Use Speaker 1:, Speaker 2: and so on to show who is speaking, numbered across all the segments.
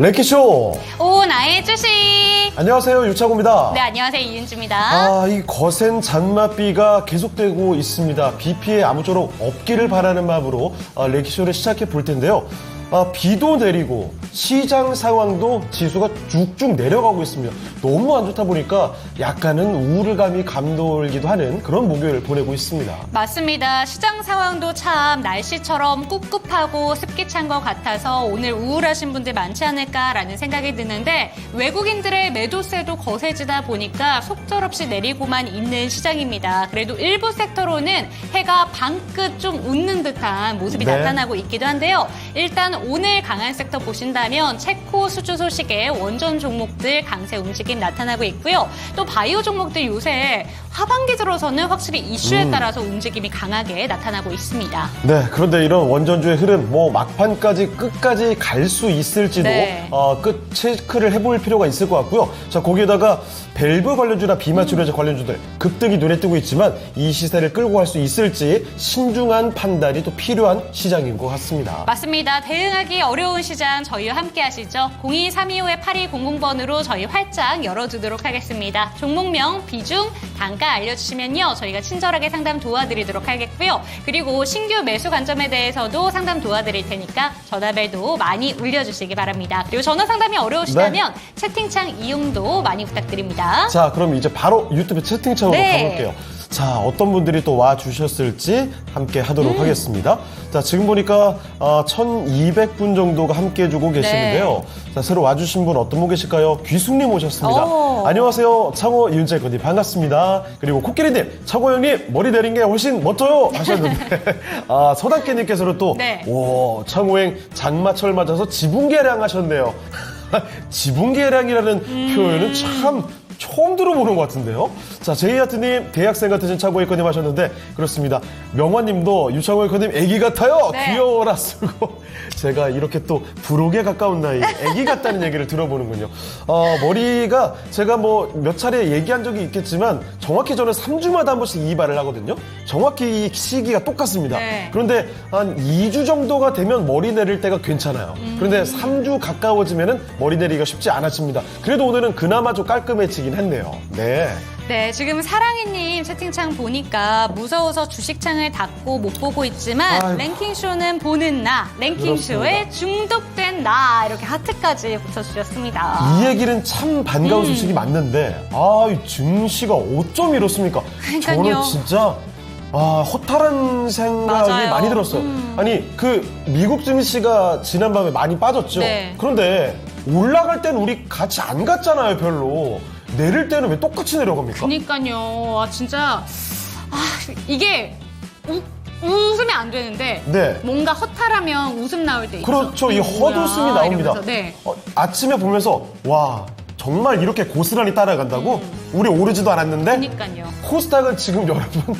Speaker 1: 랭키쇼!
Speaker 2: 오, 나의 주식!
Speaker 1: 안녕하세요, 유창호입니다.
Speaker 2: 네, 안녕하세요, 이윤주입니다.
Speaker 1: 이 거센 장맛비가 계속되고 있습니다. 비 피해 아무쪼록 없기를 바라는 마음으로 랭키쇼를 시작해 볼 텐데요. 비도 내리고 시장 상황도 지수가 쭉쭉 내려가고 있습니다. 너무 안 좋다 보니까 약간은 우울감이 감돌기도 하는 그런 목요일을 보내고 있습니다.
Speaker 2: 맞습니다. 시장 상황도 참 날씨처럼 꿉꿉하고 습기 찬 것 같아서 오늘 우울하신 분들 많지 않을까라는 생각이 드는데 외국인들의 매도세도 거세지다 보니까 속절없이 내리고만 있는 시장입니다. 그래도 일부 섹터로는 해가 방긋 좀 웃는 듯한 모습이 나타나고 있기도 한데요. 일단 오늘 강한 섹터 보신다면 체코 수주 소식에 원전 종목들 강세 움직임 나타나고 있고요. 또 바이오 종목들 요새 하반기 들어서는 확실히 이슈에 따라서 움직임이 강하게 나타나고 있습니다.
Speaker 1: 네, 그런데 이런 원전주의 흐름, 막판까지 끝까지 갈 수 있을지도 끝 체크를 해볼 필요가 있을 것 같고요. 자, 거기에다가 밸브 관련주나 비마추리저 관련주들 급등이 눈에 띄고 있지만 이 시세를 끌고 갈 수 있을지 신중한 판단이 또 필요한 시장인 것 같습니다.
Speaker 2: 맞습니다. 대응하기 어려운 시장 저희와 함께 하시죠. 0232-8200번으로 저희 활짝 열어두도록 하겠습니다. 종목명, 비중, 단가 알려주시면요. 저희가 친절하게 상담 도와드리도록 하겠고요. 그리고 신규 매수 관점에 대해서도 상담 도와드릴 테니까 전화벨도 많이 울려주시기 바랍니다. 그리고 전화 상담이 어려우시다면 채팅창 이용도 많이 부탁드립니다.
Speaker 1: 자, 그럼 이제 바로 유튜브 채팅창으로 가볼게요. 자, 어떤 분들이 또 와주셨을지 함께 하도록 하겠습니다. 자, 지금 보니까 1200분 정도가 함께 해주고 계시는데요. 자, 새로 와주신 분 어떤 분 계실까요? 귀숙님 오셨습니다. 안녕하세요. 창호 이윤재건님 반갑습니다. 그리고 코끼리님, 창호 형님 머리 내린 게 훨씬 멋져요 하셨는데 서당깨님께서는 또 창호행 장마철 맞아서 지붕계량 하셨네요. 지붕계량이라는 표현은 참 처음 들어보는 것 같은데요. 자, 제이하트님 대학생 같으신 창호 에이커님 하셨는데 그렇습니다. 명화님도 유창호 에이커님 애기 같아요. 귀여워라 쓰고 제가 이렇게 또 부록에 가까운 나이에 애기 같다는 얘기를 들어보는군요. 머리가 제가 몇 차례 얘기한 적이 있겠지만 정확히 저는 3주마다 한 번씩 이발을 하거든요. 정확히 이 시기가 똑같습니다. 그런데 한 2주 정도가 되면 머리 내릴 때가 괜찮아요. 그런데 3주 가까워지면은 머리 내리기가 쉽지 않아집니다. 그래도 오늘은 그나마 좀 깔끔해지긴 했네요.
Speaker 2: 네, 지금 사랑이님 채팅창 보니까 무서워서 주식창을 닫고 못 보고 있지만 랭킹쇼는 보는 나, 랭킹쇼에 중독된 나 이렇게 하트까지 붙여주셨습니다.
Speaker 1: 이 얘기는 참 반가운 소식이 맞는데 이 증시가 어쩜 이렇습니까?
Speaker 2: 그러니까요.
Speaker 1: 저는 진짜 허탈한 생각이 많이 들었어요. 아니, 미국 증시가 지난밤에 많이 빠졌죠. 그런데 올라갈 때는 우리 같이 안 갔잖아요, 별로. 내릴 때는 왜 똑같이 내려갑니까?
Speaker 2: 그러니까요. 진짜 이게 웃으면 안 되는데 뭔가 허탈하면 웃음 나올 때 있죠.
Speaker 1: 그렇죠. 이 헛웃음이 나옵니다.
Speaker 2: 이러면서,
Speaker 1: 아침에 보면서 와, 정말 이렇게 고스란히 따라간다고? 우리 오르지도 않았는데?
Speaker 2: 그러니까요.
Speaker 1: 코스닥은 지금 여러분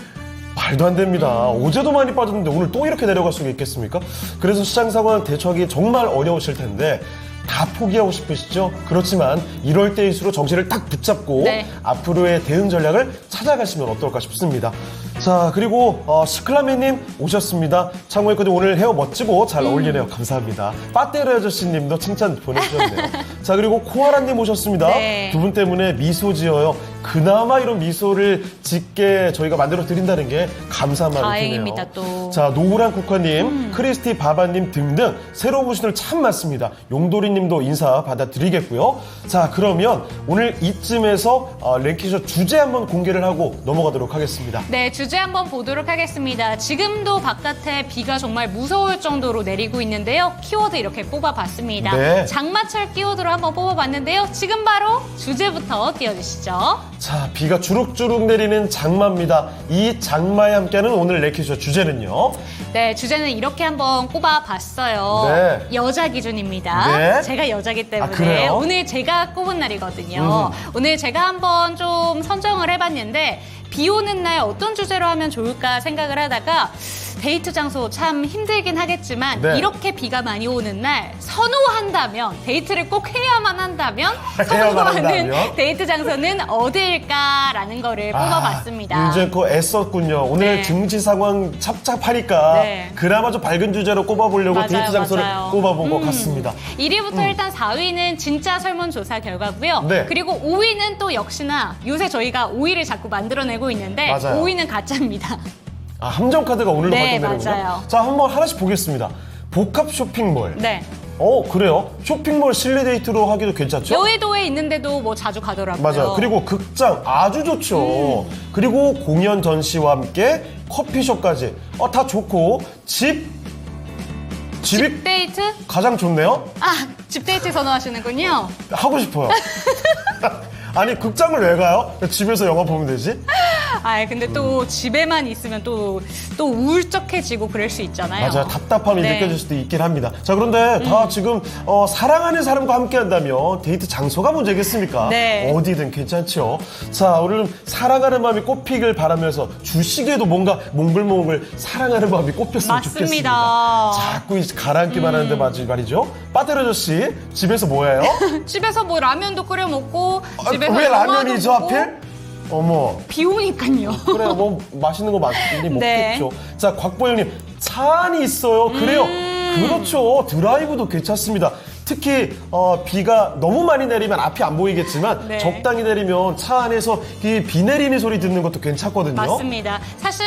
Speaker 1: 말도 안 됩니다. 어제도 많이 빠졌는데 오늘 또 이렇게 내려갈 수가 있겠습니까? 그래서 시장 상황을 대처하기 정말 어려우실 텐데 다 포기하고 싶으시죠? 그렇지만 이럴 때일수록 정신을 딱 붙잡고 앞으로의 대응 전략을 찾아가시면 어떨까 싶습니다. 자, 그리고 시클라메님 오셨습니다. 창호의 코디 오늘 헤어 멋지고 잘 어울리네요. 감사합니다. 빠떼르 아저씨님도 칭찬 보내주셨네요. 자, 그리고 코아라님 오셨습니다. 두 분 때문에 미소 지어요. 그나마 이런 미소를 짓게 저희가 만들어 드린다는 게 감사한 마음이 드네요.
Speaker 2: 다행입니다, 또.
Speaker 1: 자, 노후란 국화님, 크리스티 바바님 등등 새로운 분들 참 많습니다. 용도리님도 인사 받아드리겠고요. 자, 그러면 오늘 이쯤에서 랭키쇼 주제 한번 공개를 하고 넘어가도록 하겠습니다.
Speaker 2: 네, 주제 한번 보도록 하겠습니다. 지금도 바깥에 비가 정말 무서울 정도로 내리고 있는데요. 키워드 이렇게 뽑아봤습니다. 장마철 키워드로 한번 뽑아봤는데요. 지금 바로 주제부터 띄워주시죠.
Speaker 1: 자, 비가 주룩주룩 내리는 장마입니다. 이 장마에 함께하는 오늘 랭키쇼 주제는요?
Speaker 2: 네, 주제는 이렇게 한번 꼽아봤어요. 여자 기준입니다. 제가 여자기 때문에 오늘 제가 꼽은 날이거든요. 오늘 제가 한번 좀 선정을 해봤는데 비 오는 날 어떤 주제로 하면 좋을까 생각을 하다가 데이트 장소 참 힘들긴 하겠지만
Speaker 1: 네.
Speaker 2: 이렇게 비가 많이 오는 날 선호한다면 데이트를 꼭 해야만 한다면
Speaker 1: 해야만
Speaker 2: 선호하는
Speaker 1: 한다면?
Speaker 2: 데이트 장소는 어디일까라는 거를 뽑아봤습니다.
Speaker 1: 윤재코 애썼군요. 오늘
Speaker 2: 네.
Speaker 1: 증시 상황 착잡하니까
Speaker 2: 네.
Speaker 1: 그나마 좀 밝은 주제로 꼽아보려고
Speaker 2: 맞아요,
Speaker 1: 데이트 장소를
Speaker 2: 맞아요.
Speaker 1: 꼽아본 것 같습니다.
Speaker 2: 1위부터 일단 4위는 진짜 설문조사 결과고요.
Speaker 1: 네.
Speaker 2: 그리고 5위는 또 역시나 요새 저희가 5위를 자꾸 만들어내고 있는데
Speaker 1: 맞아요.
Speaker 2: 5위는 가짜입니다.
Speaker 1: 아, 함정 카드가 오늘로
Speaker 2: 네,
Speaker 1: 발동되는군요.
Speaker 2: 맞아요.
Speaker 1: 자, 한번 하나씩 보겠습니다. 복합 쇼핑몰.
Speaker 2: 네.
Speaker 1: 그래요? 쇼핑몰 실내 데이트로 하기도 괜찮죠?
Speaker 2: 여의도에 있는데도 뭐 자주 가더라고요.
Speaker 1: 맞아요. 그리고 극장 아주 좋죠. 그리고 공연 전시와 함께 커피숍까지 다 좋고 집이
Speaker 2: 집 데이트?
Speaker 1: 가장 좋네요.
Speaker 2: 아, 집 데이트 선호하시는군요.
Speaker 1: 하고 싶어요. 아니 극장을 왜 가요? 집에서 영화 보면 되지?
Speaker 2: 아, 근데 또 집에만 있으면 또 우울적해지고 그럴 수 있잖아요.
Speaker 1: 맞아요. 답답함이
Speaker 2: 네.
Speaker 1: 느껴질 수도 있긴 합니다. 자, 그런데 다 지금 사랑하는 사람과 함께 한다면 데이트 장소가 문제겠습니까?
Speaker 2: 네.
Speaker 1: 어디든 괜찮죠. 자, 오늘 사랑하는 마음이 꽃피길 바라면서 주식에도 뭔가 몽글몽글 사랑하는 마음이 꽃폈으면
Speaker 2: 맞습니다.
Speaker 1: 좋겠습니다. 자꾸 가라앉기만 하는데 말이죠. 빠테르조 씨, 집에서 뭐예요?
Speaker 2: 집에서 뭐 라면도 끓여 먹고 집에서
Speaker 1: 왜
Speaker 2: 영화도
Speaker 1: 라면이죠,
Speaker 2: 보고.
Speaker 1: 하필? 어머.
Speaker 2: 비 오니까요.
Speaker 1: 그래, 뭐 맛있는 거 많이
Speaker 2: 네.
Speaker 1: 먹겠죠. 자, 곽보영님, 차 안이 있어요. 그래요. 그렇죠. 드라이브도 괜찮습니다. 특히 비가 너무 많이 내리면 앞이 안 보이겠지만
Speaker 2: 네.
Speaker 1: 적당히 내리면 차 안에서 이 비 내리는 소리 듣는 것도 괜찮거든요.
Speaker 2: 맞습니다. 사실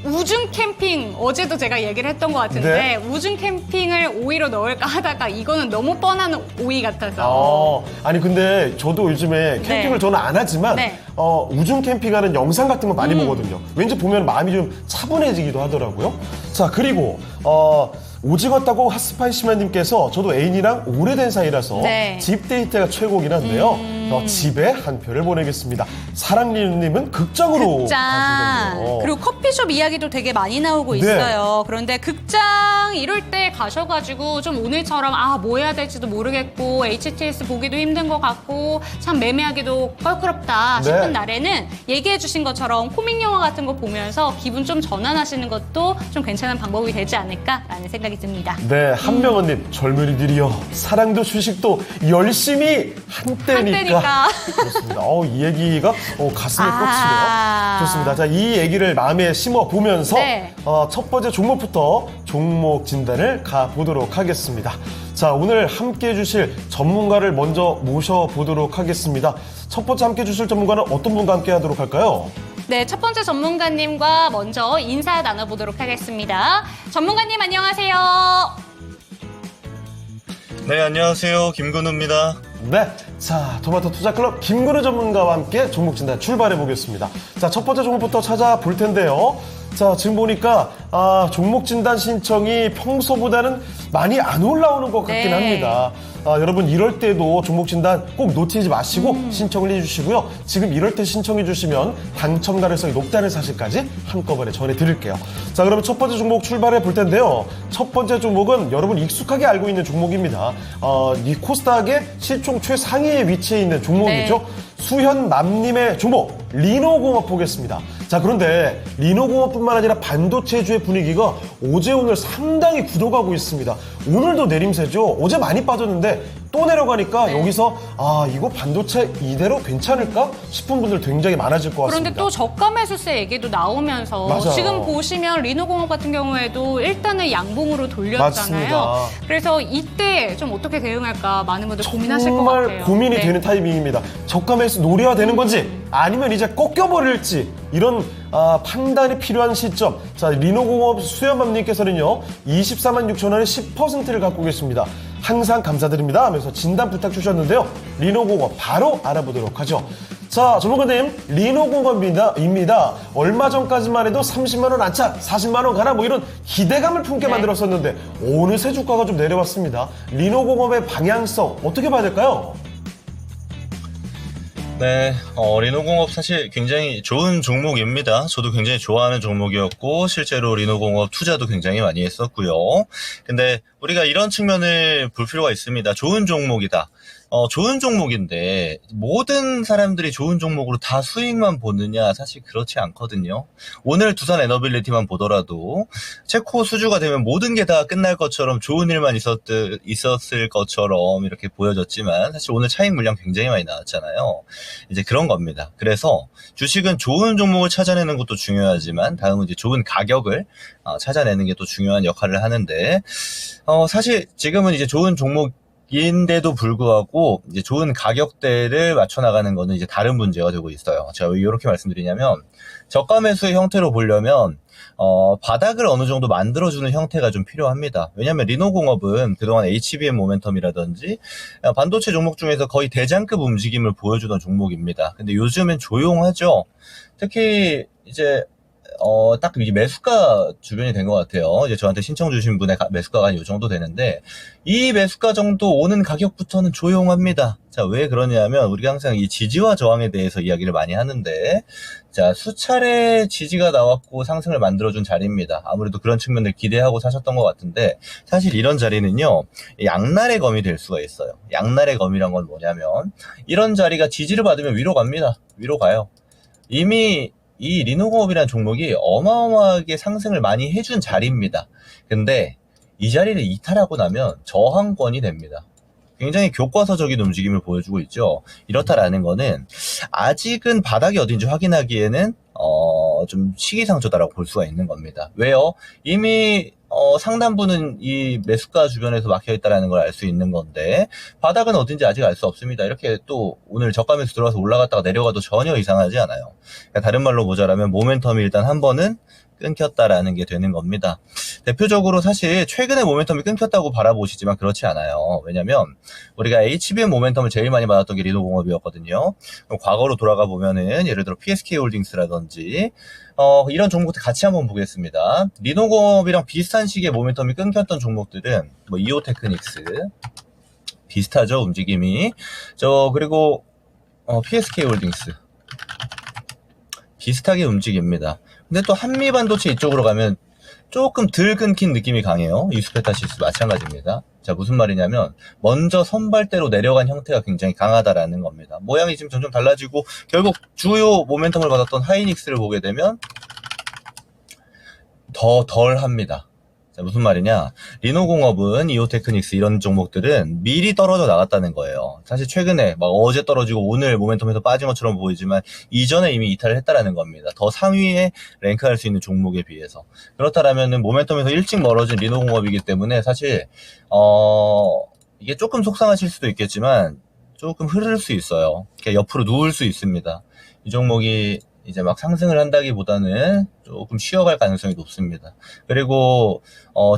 Speaker 2: 우중 캠핑 어제도 제가 얘기를 했던 것 같은데
Speaker 1: 네.
Speaker 2: 우중 캠핑을 5위로 넣을까 하다가 이거는 너무 뻔한 5위 같아서
Speaker 1: 아니 근데 저도 요즘에 캠핑을
Speaker 2: 네.
Speaker 1: 저는 안 하지만
Speaker 2: 네.
Speaker 1: 우중 캠핑하는 영상 같은 거 많이 보거든요. 왠지 보면 마음이 좀 차분해지기도 하더라고요. 자, 그리고 오징어 따고 핫스파이시마님께서 저도 애인이랑 오래된 사이라서
Speaker 2: 네.
Speaker 1: 집 데이트가 최고긴 한데요. 집에 한 표를 보내겠습니다. 사랑님은 극장으로
Speaker 2: 극장
Speaker 1: 가시는군요.
Speaker 2: 그리고 커피숍 이야기도 되게 많이 나오고
Speaker 1: 네.
Speaker 2: 있어요. 그런데 극장 이럴 때 가셔가지고 좀 오늘처럼 뭐 해야 될지도 모르겠고 HTS 보기도 힘든 것 같고 참 매매하기도 껄끄럽다 싶은
Speaker 1: 네.
Speaker 2: 날에는 얘기해주신 것처럼 코믹 영화 같은 거 보면서 기분 좀 전환하시는 것도 좀 괜찮은 방법이 되지 않을까라는 생각이 듭니다.
Speaker 1: 네, 한명원님 젊은이들이여 사랑도 주식도 열심히 한때니까. 그렇습니다. 이 얘기가 가슴에 꽂히네요. 좋습니다. 자, 이 얘기를 마음에 심어 보면서
Speaker 2: 네.
Speaker 1: 첫 번째 종목부터 종목 진단을 가보도록 하겠습니다. 자, 오늘 함께 해주실 전문가를 먼저 모셔보도록 하겠습니다. 첫 번째 함께 해주실 전문가는 어떤 분과 함께 하도록 할까요?
Speaker 2: 네, 첫 번째 전문가님과 먼저 인사 나눠보도록 하겠습니다. 전문가님 안녕하세요.
Speaker 3: 네, 안녕하세요. 김근우입니다.
Speaker 1: 네. 자, 토마토 투자클럽 김근우 전문가와 함께 종목 진단 출발해 보겠습니다. 자, 첫 번째 종목부터 찾아볼 텐데요. 자, 지금 보니까 종목 진단 신청이 평소보다는 많이 안 올라오는 것 같긴
Speaker 2: 네.
Speaker 1: 합니다. 여러분 이럴 때도 종목 진단 꼭 놓치지 마시고 신청을 해주시고요. 지금 이럴 때 신청해 주시면 당첨 가능성이 높다는 사실까지 한꺼번에 전해드릴게요. 자, 그러면 첫 번째 종목 출발해 볼 텐데요. 첫 번째 종목은 여러분 익숙하게 알고 있는 종목입니다. 이 코스닥의 시총 최상위에 위치해 있는 종목이죠.
Speaker 2: 네.
Speaker 1: 수현맘님의 종목 리노공업 보겠습니다. 자, 그런데 리노공업뿐만 아니라 반도체주의 분위기가 어제 오늘 상당히 굳어가고 있습니다. 오늘도 내림세죠. 어제 많이 빠졌는데 또 내려가니까
Speaker 2: 네.
Speaker 1: 여기서 이거 반도체 이대로 괜찮을까 싶은 분들 굉장히 많아질 것 같습니다.
Speaker 2: 그런데 또 저가 매수세 얘기도 나오면서
Speaker 1: 맞아요.
Speaker 2: 지금 보시면 리노공업 같은 경우에도 일단은 양봉으로 돌렸잖아요.
Speaker 1: 맞습니다.
Speaker 2: 그래서 이때 좀 어떻게 대응할까 많은 분들 고민하실 것
Speaker 1: 정말
Speaker 2: 같아요.
Speaker 1: 고민이
Speaker 2: 네.
Speaker 1: 되는 타이밍입니다. 저가 매수 노려야 되는 건지 아니면 이제 꺾여버릴지 이런 판단이 필요한 시점. 자, 리노공업 수현맘님께서는요 24만 6천 원에 10%를 갖고 계십니다. 항상 감사드립니다 하면서 진단 부탁 주셨는데요. 리노공업 바로 알아보도록 하죠. 자, 전문가님, 리노공업입니다. 얼마 전까지만 해도 30만 원 안착, 40만 원 가나 뭐 이런 기대감을 품게
Speaker 2: 네.
Speaker 1: 만들었었는데 어느새 주가가 좀 내려왔습니다. 리노공업의 방향성 어떻게 봐야 될까요?
Speaker 3: 네, 리노공업 사실 굉장히 좋은 종목입니다. 저도 굉장히 좋아하는 종목이었고, 실제로 리노공업 투자도 굉장히 많이 했었고요. 근데 우리가 이런 측면을 볼 필요가 있습니다. 좋은 종목이다. 좋은 종목인데 모든 사람들이 좋은 종목으로 다 수익만 보느냐 사실 그렇지 않거든요. 오늘 두산 에너빌리티만 보더라도 체코 수주가 되면 모든 게 다 끝날 것처럼 좋은 일만 있었을 것처럼 이렇게 보여졌지만 사실 오늘 차익 물량 굉장히 많이 나왔잖아요. 이제 그런 겁니다. 그래서 주식은 좋은 종목을 찾아내는 것도 중요하지만 다음은 이제 좋은 가격을 찾아내는 게 또 중요한 역할을 하는데 사실 지금은 이제 좋은 종목인데도 불구하고 이제 좋은 가격대를 맞춰 나가는 거는 이제 다른 문제가 되고 있어요. 제가 왜 이렇게 말씀드리냐면 저가 매수의 형태로 보려면 바닥을 어느 정도 만들어주는 형태가 좀 필요합니다. 왜냐하면 리노공업은 그동안 HBM 모멘텀이라든지 반도체 종목 중에서 거의 대장급 움직임을 보여주던 종목입니다. 근데 요즘엔 조용하죠. 특히 이제 딱 이 매수가 주변이 된 것 같아요. 이제 저한테 신청 주신 분의 매수가가 한 요 정도 되는데, 이 매수가 정도 오는 가격부터는 조용합니다. 자, 왜 그러냐면, 우리가 항상 이 지지와 저항에 대해서 이야기를 많이 하는데, 자, 수차례 지지가 나왔고 상승을 만들어준 자리입니다. 아무래도 그런 측면을 기대하고 사셨던 것 같은데, 사실 이런 자리는요, 양날의 검이 될 수가 있어요. 양날의 검이란 건 뭐냐면, 이런 자리가 지지를 받으면 위로 갑니다. 위로 가요. 이미 이 리노공업이라는 종목이 어마어마하게 상승을 많이 해준 자리입니다. 근데 이 자리를 이탈하고 나면 저항권이 됩니다. 굉장히 교과서적인 움직임을 보여주고 있죠. 이렇다라는 거는 아직은 바닥이 어딘지 확인하기에는 좀 시기상조다라고 볼 수가 있는 겁니다. 왜요? 이미 상단부는 이 매수가 주변에서 막혀있다는 걸 알 수 있는 건데 바닥은 어딘지 아직 알 수 없습니다. 이렇게 또 오늘 저가매수 들어가서 올라갔다가 내려가도 전혀 이상하지 않아요. 그러니까 다른 말로 보자라면 모멘텀이 일단 한 번은 끊겼다라는 게 되는 겁니다. 대표적으로 사실 최근에 모멘텀이 끊겼다고 바라보시지만 그렇지 않아요. 왜냐면 우리가 HBM 모멘텀을 제일 많이 받았던 게 리노공업이었거든요. 그럼 과거로 돌아가 보면은 예를 들어 PSK홀딩스라든지 이런 종목들 같이 한번 보겠습니다. 리노공업이랑 비슷한 시기에 모멘텀이 끊겼던 종목들은 뭐 이오테크닉스 비슷하죠, 움직임이. 그리고 PSK홀딩스 비슷하게 움직입니다. 근데 또 한미반도체 이쪽으로 가면 조금 덜 끊긴 느낌이 강해요. 이수페타시스 마찬가지입니다. 자, 무슨 말이냐면 먼저 선발대로 내려간 형태가 굉장히 강하다라는 겁니다. 모양이 지금 점점 달라지고 결국 주요 모멘텀을 받았던 하이닉스를 보게 되면 더 덜합니다. 자, 무슨 말이냐? 리노공업은 이오테크닉스 이런 종목들은 미리 떨어져 나갔다는 거예요. 사실 최근에 막 어제 떨어지고 오늘 모멘텀에서 빠진 것처럼 보이지만 이전에 이미 이탈을 했다라는 겁니다. 더 상위에 랭크할 수 있는 종목에 비해서. 그렇다라면은 모멘텀에서 일찍 멀어진 리노공업이기 때문에 사실 이게 조금 속상하실 수도 있겠지만 조금 흐를 수 있어요. 그러니까 옆으로 누울 수 있습니다. 이 종목이 이제 막 상승을 한다기보다는 조금 쉬어갈 가능성이 높습니다. 그리고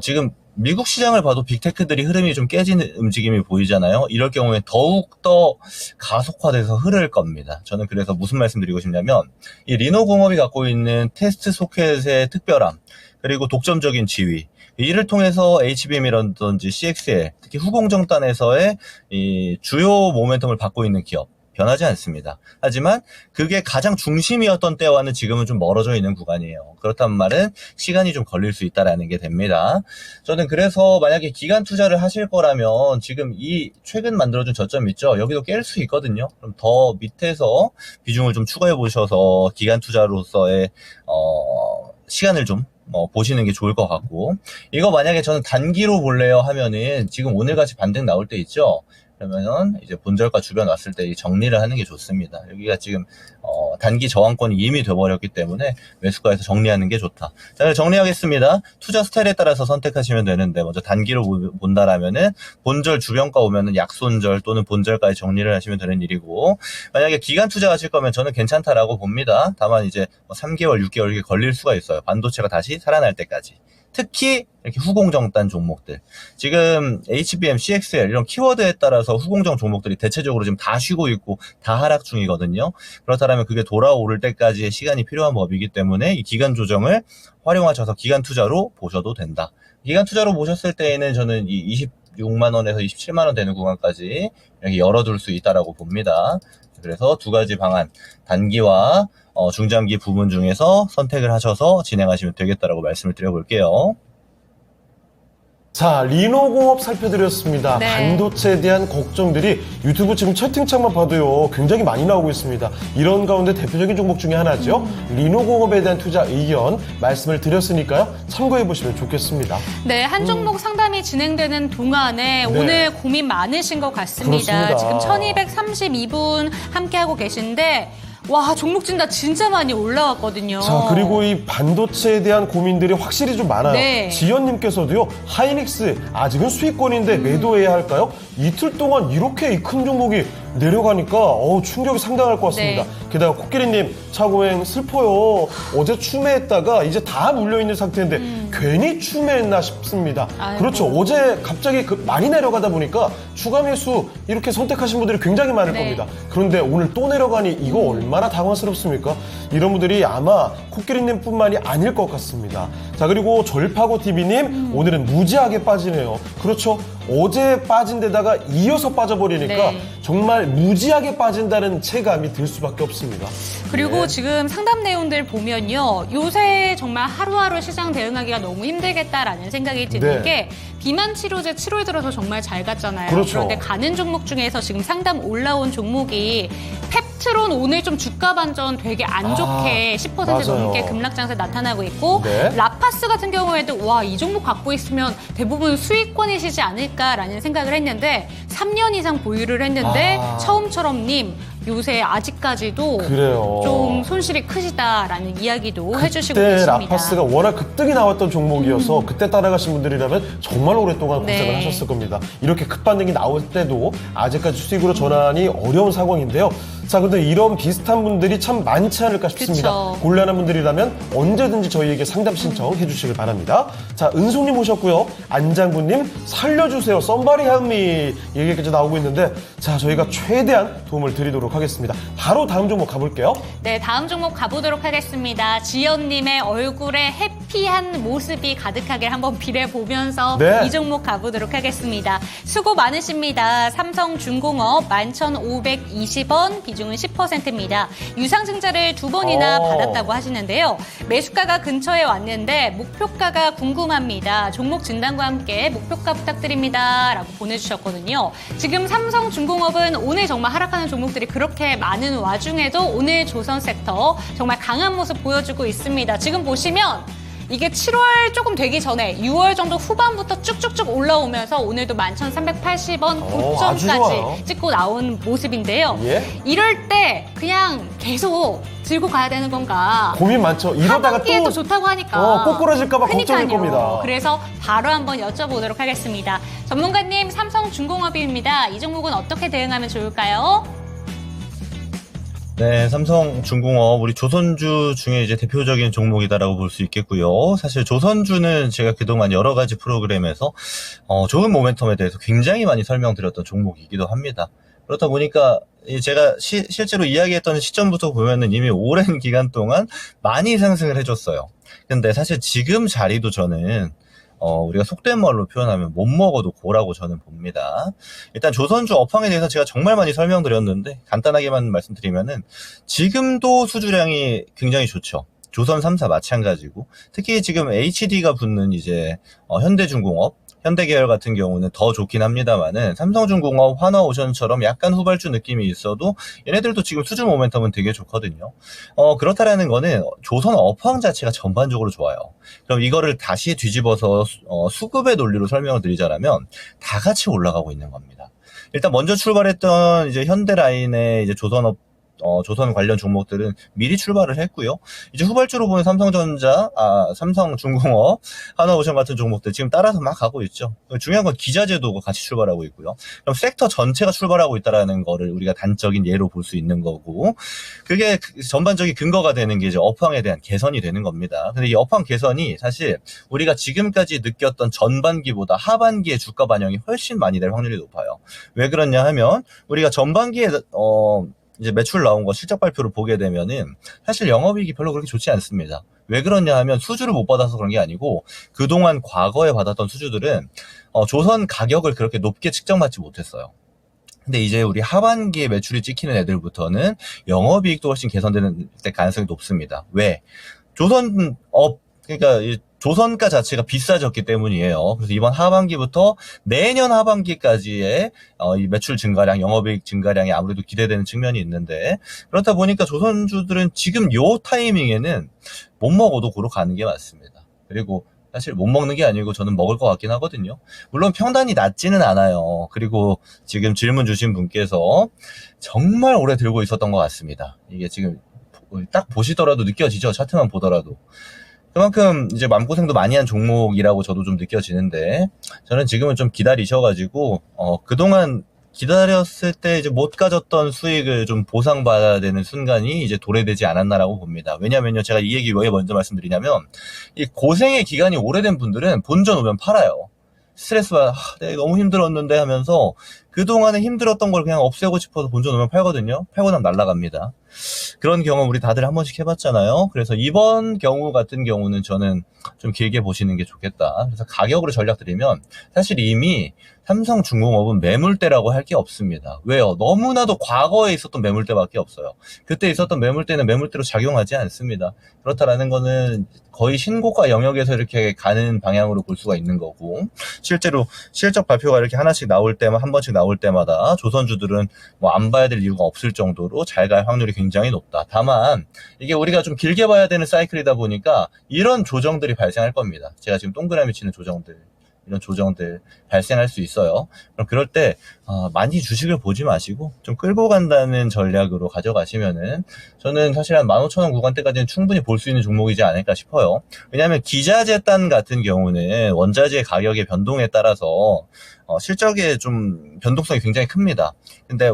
Speaker 3: 지금 미국 시장을 봐도 빅테크들이 흐름이 좀 깨지는 움직임이 보이잖아요. 이럴 경우에 더욱더 가속화돼서 흐를 겁니다. 저는 그래서 무슨 말씀드리고 싶냐면 이 리노공업이 갖고 있는 테스트 소켓의 특별함 그리고 독점적인 지위 이를 통해서 HBM이라든지 CXL 특히 후공정단에서의 이 주요 모멘텀을 받고 있는 기업 변하지 않습니다. 하지만 그게 가장 중심이었던 때와는 지금은 좀 멀어져 있는 구간이에요. 그렇다는 말은 시간이 좀 걸릴 수 있다라는 게 됩니다. 저는 그래서 만약에 기간 투자를 하실 거라면 지금 이 최근 만들어준 저점 있죠? 여기도 깰 수 있거든요. 그럼 더 밑에서 비중을 좀 추가해 보셔서 기간 투자로서의 시간을 좀 보시는 게 좋을 것 같고 이거 만약에 저는 단기로 볼래요 하면은 지금 오늘같이 반등 나올 때 있죠? 그러면은 이제 본절가 주변 왔을 때 정리를 하는 게 좋습니다. 여기가 지금 단기 저항권이 이미 돼버렸기 때문에 매수가에서 정리하는 게 좋다. 자, 정리하겠습니다. 투자 스타일에 따라서 선택하시면 되는데 먼저 단기로 본다라면은 본절 주변가 오면은 약손절 또는 본절까지 정리를 하시면 되는 일이고 만약에 기간 투자하실 거면 저는 괜찮다라고 봅니다. 다만 이제 3개월, 6개월 이렇게 걸릴 수가 있어요. 반도체가 다시 살아날 때까지. 특히 이렇게 후공정단 종목들 지금 HBM, CXL 이런 키워드에 따라서 후공정 종목들이 대체적으로 지금 다 쉬고 있고 다 하락 중이거든요. 그렇다면 그게 돌아오를 때까지의 시간이 필요한 법이기 때문에 이 기간 조정을 활용하셔서 기간 투자로 보셔도 된다. 기간 투자로 보셨을 때에는 저는 이 26만 원에서 27만 원 되는 구간까지 이렇게 열어둘 수 있다라고 봅니다. 그래서 두 가지 방안 단기와 중장기 부분 중에서 선택을 하셔서 진행하시면 되겠다라고 말씀을 드려볼게요.
Speaker 1: 자, 리노공업 살펴드렸습니다.
Speaker 2: 네.
Speaker 1: 반도체에 대한 걱정들이 유튜브 지금 채팅창만 봐도요, 굉장히 많이 나오고 있습니다. 이런 가운데 대표적인 종목 중에 하나죠. 리노공업에 대한 투자 의견 말씀을 드렸으니까요, 참고해보시면 좋겠습니다.
Speaker 2: 네, 한 종목 상담이 진행되는 동안에 오늘 고민 많으신 것 같습니다.
Speaker 1: 그렇습니다.
Speaker 2: 지금 1232분 함께하고 계신데, 와, 종목 진단 진짜 많이 올라왔거든요.
Speaker 1: 자, 그리고 이 반도체에 대한 고민들이 확실히 좀 많아요.
Speaker 2: 네.
Speaker 1: 지연님께서도요, 하이닉스 아직은 수익권인데 매도해야 할까요? 이틀 동안 이렇게 이 큰 종목이 내려가니까 충격이 상당할 것 같습니다.
Speaker 2: 네.
Speaker 1: 게다가 코끼리님, 차고행 슬퍼요. 어제 추매했다가 이제 다 물려있는 상태인데 괜히 추매했나 싶습니다.
Speaker 2: 아이고.
Speaker 1: 그렇죠. 어제 갑자기 많이 내려가다 보니까 추가 매수 이렇게 선택하신 분들이 굉장히 많을
Speaker 2: 네.
Speaker 1: 겁니다. 그런데 오늘 또 내려가니 이거 얼마나 당황스럽습니까? 이런 분들이 아마 코끼리님 뿐만이 아닐 것 같습니다. 자, 그리고 절파고TV님, 오늘은 무지하게 빠지네요. 그렇죠. 어제 빠진 데다가 이어서 빠져버리니까
Speaker 2: 네.
Speaker 1: 정말 무지하게 빠진다는 체감이 들 수밖에 없습니다.
Speaker 2: 그리고
Speaker 1: 네.
Speaker 2: 지금 상담 내용들 보면요. 요새 정말 하루하루 시장 대응하기가 너무 힘들겠다라는 생각이 드는
Speaker 1: 네.
Speaker 2: 게 비만 치료제 7월 들어서 정말 잘 갔잖아요.
Speaker 1: 그렇죠.
Speaker 2: 그런데 가는 종목 중에서 지금 상담 올라온 종목이 펩트론 오늘 좀 주가 반전 되게 안 좋게 10%
Speaker 1: 맞아요.
Speaker 2: 넘게 급락 장세 나타나고 있고
Speaker 1: 네.
Speaker 2: 라파스 같은 경우에도 와, 이 종목 갖고 있으면 대부분 수익권이시지 않을까라는 생각을 했는데 3년 이상 보유를 했는데 처음처럼님 요새 아직까지도
Speaker 1: 그래요.
Speaker 2: 좀 손실이 크시다라는 이야기도 해주시고
Speaker 1: 그때
Speaker 2: 계십니다.
Speaker 1: 라파스가 워낙 급등이 나왔던 종목이어서 그때 따라가신 분들이라면 정말 오랫동안 고생을
Speaker 2: 네.
Speaker 1: 하셨을 겁니다. 이렇게 급반등이 나올 때도 아직까지 수익으로 전환이 어려운 상황인데요. 자, 근데 이런 비슷한 분들이 참 많지 않을까 싶습니다.
Speaker 2: 그쵸.
Speaker 1: 곤란한 분들이라면 언제든지 저희에게 상담 신청해 주시길 바랍니다. 자, 은송님 오셨고요. 안장군님 살려주세요. 썸바리 헬미 얘기까지 나오고 있는데, 자, 저희가 최대한 도움을 드리도록 하겠습니다. 바로 다음 종목 가볼게요.
Speaker 2: 네, 다음 종목 가보도록 하겠습니다. 지연님의 얼굴에 해피한 모습이 가득하게 한번 비례보면서
Speaker 1: 네.
Speaker 2: 이 종목 가보도록 하겠습니다. 수고 많으십니다. 삼성중공업 11,520원, 비중은 10%입니다. 유상증자를 2번이나 받았다고 하시는데요. 매수가가 근처에 왔는데 목표가가 궁금합니다. 종목 진단과 함께 목표가 부탁드립니다. 라고 보내주셨거든요. 지금 삼성중공업은 오늘 정말 하락하는 종목들이 그렇게 많은 와중에도 오늘 조선 섹터 정말 강한 모습 보여주고 있습니다. 지금 보시면 이게 7월 조금 되기 전에 6월 정도 후반부터 쭉쭉쭉 올라오면서 오늘도 11,380원
Speaker 1: 아주 좋아요.
Speaker 2: 고점까지 찍고 나온 모습인데요.
Speaker 1: 예.
Speaker 2: 이럴 때 그냥 계속 들고 가야 되는 건가?
Speaker 1: 고민 많죠. 이러다가
Speaker 2: 하반기에 또
Speaker 1: 또
Speaker 2: 좋다고 하니까.
Speaker 1: 꼬꾸라질까봐 걱정일
Speaker 2: 그러니까요.
Speaker 1: 겁니다.
Speaker 2: 그래서 바로 한번 여쭤보도록 하겠습니다. 전문가님, 삼성중공업입니다. 이 종목은 어떻게 대응하면 좋을까요?
Speaker 3: 네, 삼성중공업 우리 조선주 중에 이제 대표적인 종목이다라고 볼 수 있겠고요. 사실 조선주는 제가 그동안 여러 가지 프로그램에서 좋은 모멘텀에 대해서 굉장히 많이 설명드렸던 종목이기도 합니다. 그렇다 보니까 제가 실제로 이야기했던 시점부터 보면은 이미 오랜 기간 동안 많이 상승을 해줬어요. 근데 사실 지금 자리도 저는 우리가 속된 말로 표현하면 못 먹어도 고라고 저는 봅니다. 일단 조선주 업황에 대해서 제가 정말 많이 설명드렸는데 간단하게만 말씀드리면은 지금도 수주량이 굉장히 좋죠. 조선 3사 마찬가지고 특히 지금 HD가 붙는 이제 현대중공업 현대계열 같은 경우는 더 좋긴 합니다만은 삼성중공업, 한화오션처럼 약간 후발주 느낌이 있어도 얘네들도 지금 수주 모멘텀은 되게 좋거든요. 그렇다라는 거는 조선 업황 자체가 전반적으로 좋아요. 그럼 이거를 다시 뒤집어서 수급의 논리로 설명을 드리자면 다 같이 올라가고 있는 겁니다. 일단 먼저 출발했던 이제 현대라인의 이제 조선 관련 종목들은 미리 출발을 했고요. 이제 후발주로 보는 삼성전자, 삼성중공업, 한화오션 같은 종목들 지금 따라서 막 가고 있죠. 중요한 건 기자재도 같이 출발하고 있고요. 그럼 섹터 전체가 출발하고 있다라는 거를 우리가 단적인 예로 볼 수 있는 거고, 그게 전반적인 근거가 되는 게 이제 업황에 대한 개선이 되는 겁니다. 근데 이 업황 개선이 사실 우리가 지금까지 느꼈던 전반기보다 하반기의 주가 반영이 훨씬 많이 될 확률이 높아요. 왜 그러냐 하면 우리가 전반기에 이제 매출 나온 거 실적 발표를 보게 되면은 사실 영업이익이 별로 그렇게 좋지 않습니다. 왜 그러냐 하면 수주를 못 받아서 그런 게 아니고 그동안 과거에 받았던 수주들은 조선 가격을 그렇게 높게 측정받지 못했어요. 근데 이제 우리 하반기에 매출이 찍히는 애들부터는 영업이익도 훨씬 개선되는 가능성이 높습니다. 왜? 조선업 그러니까 조선가 자체가 비싸졌기 때문이에요. 그래서 이번 하반기부터 내년 하반기까지의 이 매출 증가량, 영업이익 증가량이 아무래도 기대되는 측면이 있는데, 그렇다 보니까 조선주들은 지금 요 타이밍에는 못 먹어도 고로 가는 게 맞습니다. 그리고 사실 못 먹는 게 아니고 저는 먹을 것 같긴 하거든요. 물론 평단이 낮지는 않아요. 그리고 지금 질문 주신 분께서 정말 오래 들고 있었던 것 같습니다. 이게 지금 딱 보시더라도 느껴지죠? 차트만 보더라도. 그만큼 이제 마음고생도 많이 한 종목이라고 저도 좀 느껴지는데, 저는 지금은 좀 기다리셔가지고 그동안 기다렸을 때 이제 못 가졌던 수익을 좀 보상받아야 되는 순간이 이제 도래되지 않았나라고 봅니다. 왜냐면요, 제가 이 얘기 왜 먼저 말씀드리냐면, 이 고생의 기간이 오래된 분들은 본전 오면 팔아요. 스트레스받아, 내가 너무 힘들었는데 하면서 그동안에 힘들었던 걸 그냥 없애고 싶어서 본전 오면 팔거든요. 팔고 나면 날아갑니다. 그런 경험 우리 다들 한 번씩 해봤잖아요. 그래서 이번 경우 같은 경우는 저는 좀 길게 보시는 게 좋겠다. 그래서 가격으로 전략 드리면, 사실 이미 삼성중공업은 매물대라고 할 게 없습니다. 왜요? 너무나도 과거에 있었던 매물대밖에 없어요. 그때 있었던 매물대는 매물대로 작용하지 않습니다. 그렇다라는 거는 거의 신고가 영역에서 이렇게 가는 방향으로 볼 수가 있는 거고, 실제로 실적 발표가 이렇게 하나씩 나올 때만, 한 번씩 나올 때마다 조선주들은 뭐 안 봐야 될 이유가 없을 정도로 잘 갈 확률이 굉장히 높다. 다만 이게 우리가 좀 길게 봐야 되는 사이클이다 보니까 이런 조정들이 발생할 겁니다. 제가 지금 동그라미 치는 조정들, 이런 조정들 발생할 수 있어요. 그럼 그럴 때 많이 주식을 보지 마시고 좀 끌고 간다는 전략으로 가져가시면은, 저는 사실 한 15,000원 구간대까지는 충분히 볼 수 있는 종목이지 않을까 싶어요. 왜냐하면 기자재단 같은 경우는 원자재 가격의 변동에 따라서 실적에 좀 변동성이 굉장히 큽니다. 근데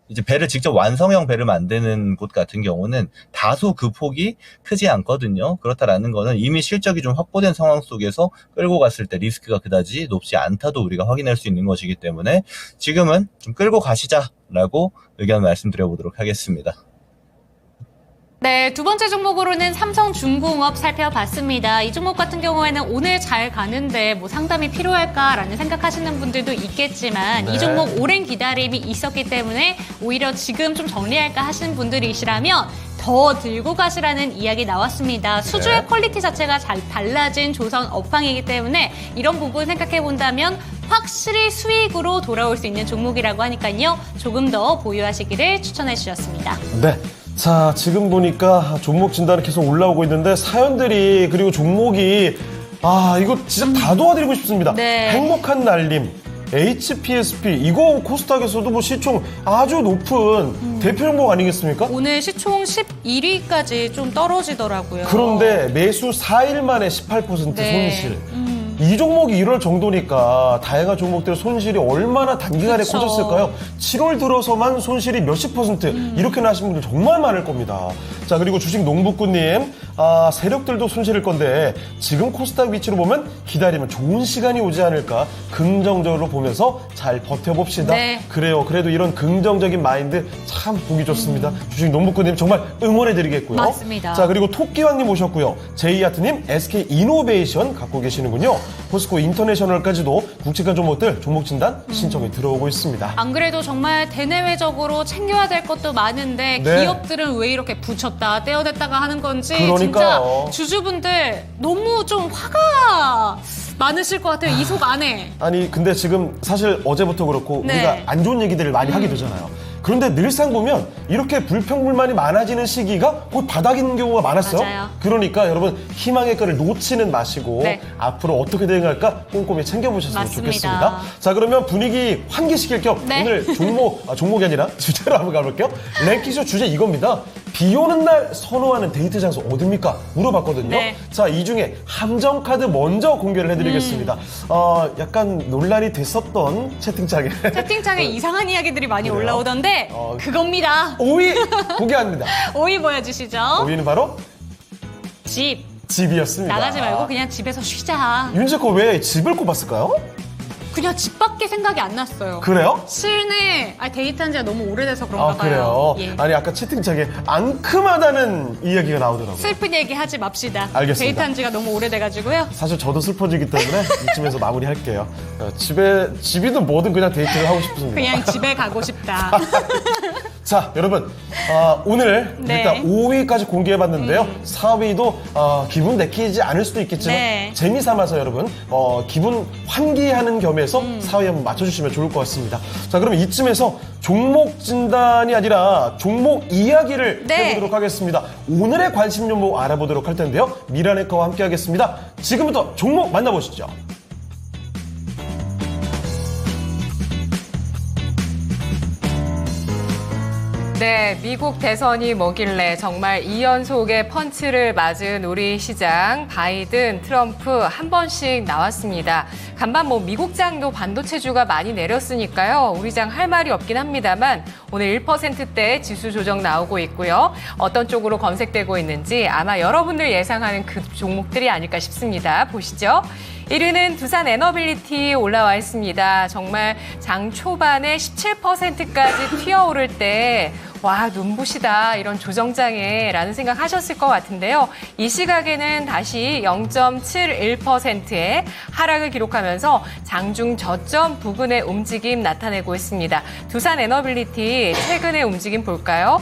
Speaker 3: 이제 배를 직접 완성형 배를 만드는 곳 같은 경우는 다소 그 폭이 크지 않거든요. 그렇다라는 거는 이미 실적이 좀 확보된 상황 속에서 끌고 갔을 때 리스크가 그다지 높지 않다도 우리가 확인할 수 있는 것이기 때문에 지금은 좀 끌고 가시자라고 의견 말씀드려보도록 하겠습니다.
Speaker 2: 네, 두 번째 종목으로는 삼성중공업 살펴봤습니다. 이 종목 같은 경우에는 오늘 잘 가는데 뭐 상담이 필요할까라는 생각하시는 분들도 있겠지만,
Speaker 1: 네.
Speaker 2: 이 종목 오랜 기다림이 있었기 때문에 오히려 지금 좀 정리할까 하시는 분들이시라면 더 들고 가시라는 이야기 나왔습니다. 수주의
Speaker 1: 네.
Speaker 2: 퀄리티 자체가 잘 달라진 조선 업황이기 때문에 이런 부분 생각해 본다면 확실히 수익으로 돌아올 수 있는 종목이라고 하니까요. 조금 더 보유하시기를 추천해 주셨습니다.
Speaker 1: 네. 자, 지금 보니까 종목 진단이 계속 올라오고 있는데, 사연들이, 그리고 종목이, 이거 진짜 다 도와드리고 싶습니다.
Speaker 2: 네.
Speaker 1: 행복한 날림, HPSP, 이거 코스닥에서도 뭐 시총 아주 높은 대표 종목 아니겠습니까?
Speaker 2: 오늘 시총 11위까지 좀 떨어지더라고요.
Speaker 1: 그런데 매수 4일 만에 18%
Speaker 2: 네.
Speaker 1: 손실. 이 종목이 이럴 정도니까 다양한 종목들의 손실이 얼마나 단기간에
Speaker 2: 그쵸.
Speaker 1: 커졌을까요? 7월 들어서만 손실이 몇십 퍼센트 이렇게 나신 분들 정말 많을 겁니다. 자, 그리고 주식 농부꾼님, 세력들도 손실일 건데 지금 코스닥 위치로 보면 기다리면 좋은 시간이 오지 않을까, 긍정적으로 보면서 잘 버텨봅시다.
Speaker 2: 네.
Speaker 1: 그래요. 그래도 이런 긍정적인 마인드 참 보기 좋습니다. 주식 농부꾼님 정말 응원해드리겠고요.
Speaker 2: 맞습니다.
Speaker 1: 자, 그리고 토끼왕님 오셨고요. 제이아트님, SK이노베이션 갖고 계시는군요. 포스코 인터내셔널까지도 굵직한 종목들 종목 진단 신청이 들어오고 있습니다.
Speaker 2: 안 그래도 정말 대내외적으로 챙겨야 될 것도 많은데
Speaker 1: 네.
Speaker 2: 기업들은 왜 이렇게 붙였다 떼어댔다가 하는 건지
Speaker 1: 그러니까요.
Speaker 2: 진짜 주주분들 너무 좀 화가 많으실 것 같아요. 이 속 안에.
Speaker 1: 아니, 근데 지금 사실 어제부터 그렇고
Speaker 2: 네.
Speaker 1: 우리가 안 좋은 얘기들을 많이 하게 되잖아요. 그런데 늘상 보면 이렇게 불평불만이 많아지는 시기가 거의 바닥인 경우가 많았어요.
Speaker 2: 맞아요.
Speaker 1: 그러니까 여러분, 희망의 끈을 놓지는 마시고
Speaker 2: 네.
Speaker 1: 앞으로 어떻게 대응할까 꼼꼼히 챙겨보셨으면
Speaker 2: 맞습니다.
Speaker 1: 좋겠습니다. 자, 그러면 분위기 환기시킬 겸
Speaker 2: 네.
Speaker 1: 오늘 종목이 아니라 주제로 한번 가볼게요. 랭킹쇼 주제 이겁니다. 비 오는 날 선호하는 데이트 장소 어딥니까? 물어봤거든요.
Speaker 2: 네.
Speaker 1: 자, 이 중에 함정카드 먼저 공개를 해드리겠습니다. 약간 논란이 됐었던 채팅창에
Speaker 2: 채팅창에 이상한 이야기들이 많이
Speaker 1: 그래요?
Speaker 2: 올라오던데 그겁니다.
Speaker 1: 5위 공개합니다.
Speaker 2: 5위 보여주시죠.
Speaker 1: 5위는 바로
Speaker 2: 집.
Speaker 1: 집이었습니다.
Speaker 2: 나가지 말고 그냥 집에서 쉬자.
Speaker 1: 윤재코 왜 집을 꼽았을까요?
Speaker 2: 그냥 집밖에 생각이 안 났어요.
Speaker 1: 그래요?
Speaker 2: 실내 데이트한 지가 너무 오래돼서 그런가
Speaker 1: 아, 그래요?
Speaker 2: 봐요. 예.
Speaker 1: 아니, 아까 채팅창에 앙큼하다는 이야기가 나오더라고요.
Speaker 2: 슬픈 얘기 하지 맙시다.
Speaker 1: 알겠습니다.
Speaker 2: 데이트한 지가 너무 오래돼가지고요.
Speaker 1: 사실 저도 슬퍼지기 때문에 이쯤에서 마무리할게요. 집이든 뭐든 그냥 데이트를 하고 싶습니다.
Speaker 2: 그냥 집에 가고 싶다.
Speaker 1: 자, 여러분, 오늘
Speaker 2: 네.
Speaker 1: 일단 5위까지 공개해봤는데요. 4위도 기분 내키지 않을 수도 있겠지만
Speaker 2: 네.
Speaker 1: 재미삼아서 여러분 기분 환기하는 겸해서 4위 한번 맞춰주시면 좋을 것 같습니다. 자, 그러면 이쯤에서 종목 진단이 아니라 종목 이야기를
Speaker 2: 네.
Speaker 1: 해보도록 하겠습니다. 오늘의 관심 종목 알아보도록 할 텐데요. 미라네커와 함께하겠습니다. 지금부터 종목 만나보시죠.
Speaker 4: 네, 미국 대선이 뭐길래 정말 2연속의 펀치를 맞은 우리 시장, 바이든, 트럼프 한 번씩 나왔습니다. 간만 미국장도 반도체주가 많이 내렸으니까요. 우리 장 할 말이 없긴 합니다만 오늘 1%대 지수 조정 나오고 있고요. 어떤 쪽으로 검색되고 있는지 아마 여러분들 예상하는 그 종목들이 아닐까 싶습니다. 보시죠. 1위는 두산 에너빌리티 올라와 있습니다. 정말 장 초반에 17%까지 튀어오를 때 와, 눈부시다, 이런 조정장에 라는 생각 하셨을 것 같은데요. 이 시각에는 다시 0.71%의 하락을 기록하면서 장중 저점 부근의 움직임 나타내고 있습니다. 두산 에너빌리티 최근의 움직임 볼까요?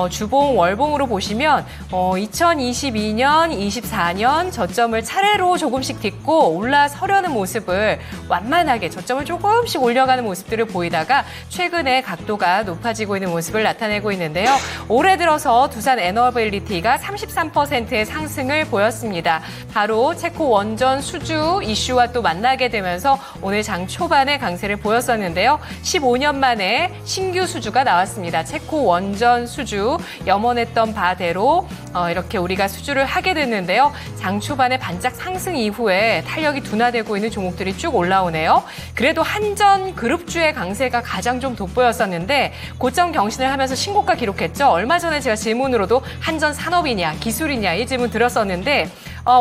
Speaker 4: 주봉, 월봉으로 보시면 2022년, 24년 저점을 차례로 조금씩 딛고 올라서려는 모습을 완만하게 저점을 조금씩 올려가는 모습들을 보이다가 최근에 각도가 높아지고 있는 모습을 나타내고 있는데요. 올해 들어서 두산 에너빌리티가 33%의 상승을 보였습니다. 바로 체코 원전 수주 이슈와 또 만나게 되면서 오늘 장 초반에 강세를 보였었는데요. 15년 만에 신규 수주가 나왔습니다. 체코 원전 수주 염원했던 바대로 이렇게 우리가 수주를 하게 됐는데요. 장 초반에 반짝 상승 이후에 탄력이 둔화되고 있는 종목들이 쭉 올라오네요. 그래도 한전 그룹주의 강세가 가장 좀 돋보였었는데 고점 경신을 하면서 신고가 기록했죠. 얼마 전에 제가 질문으로도 한전 산업이냐 기술이냐 이 질문 드렸었는데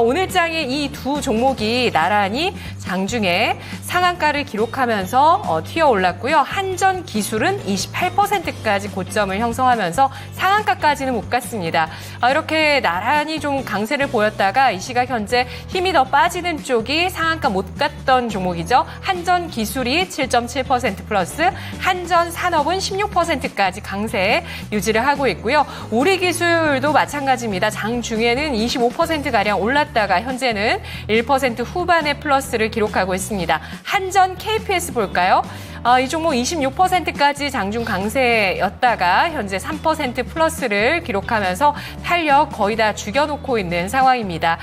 Speaker 4: 오늘 장에 이 두 종목이 나란히 장중에 상한가를 기록하면서 튀어 올랐고요. 한전 기술은 28%까지 고점을 형성하면서 상한가까지는 못 갔습니다. 이렇게 나란히 좀 강세를 보였다가 이 시각 현재 힘이 더 빠지는 쪽이 상한가 못 갔던 종목이죠. 한전 기술이 7.7% 플러스, 한전 산업은 16%까지 강세 유지를 하고 있고요. 우리 기술도 마찬가지입니다. 장중에는 25%가량 올랐다가 현재는 1% 후반의 플러스를 기록하고 있습니다. 한전 KPS 볼까요? 이 종목 26%까지 장중 강세였다가 현재 3% 플러스를 기록하면서 탄력 거의 다 죽여놓고 있는 상황입니다.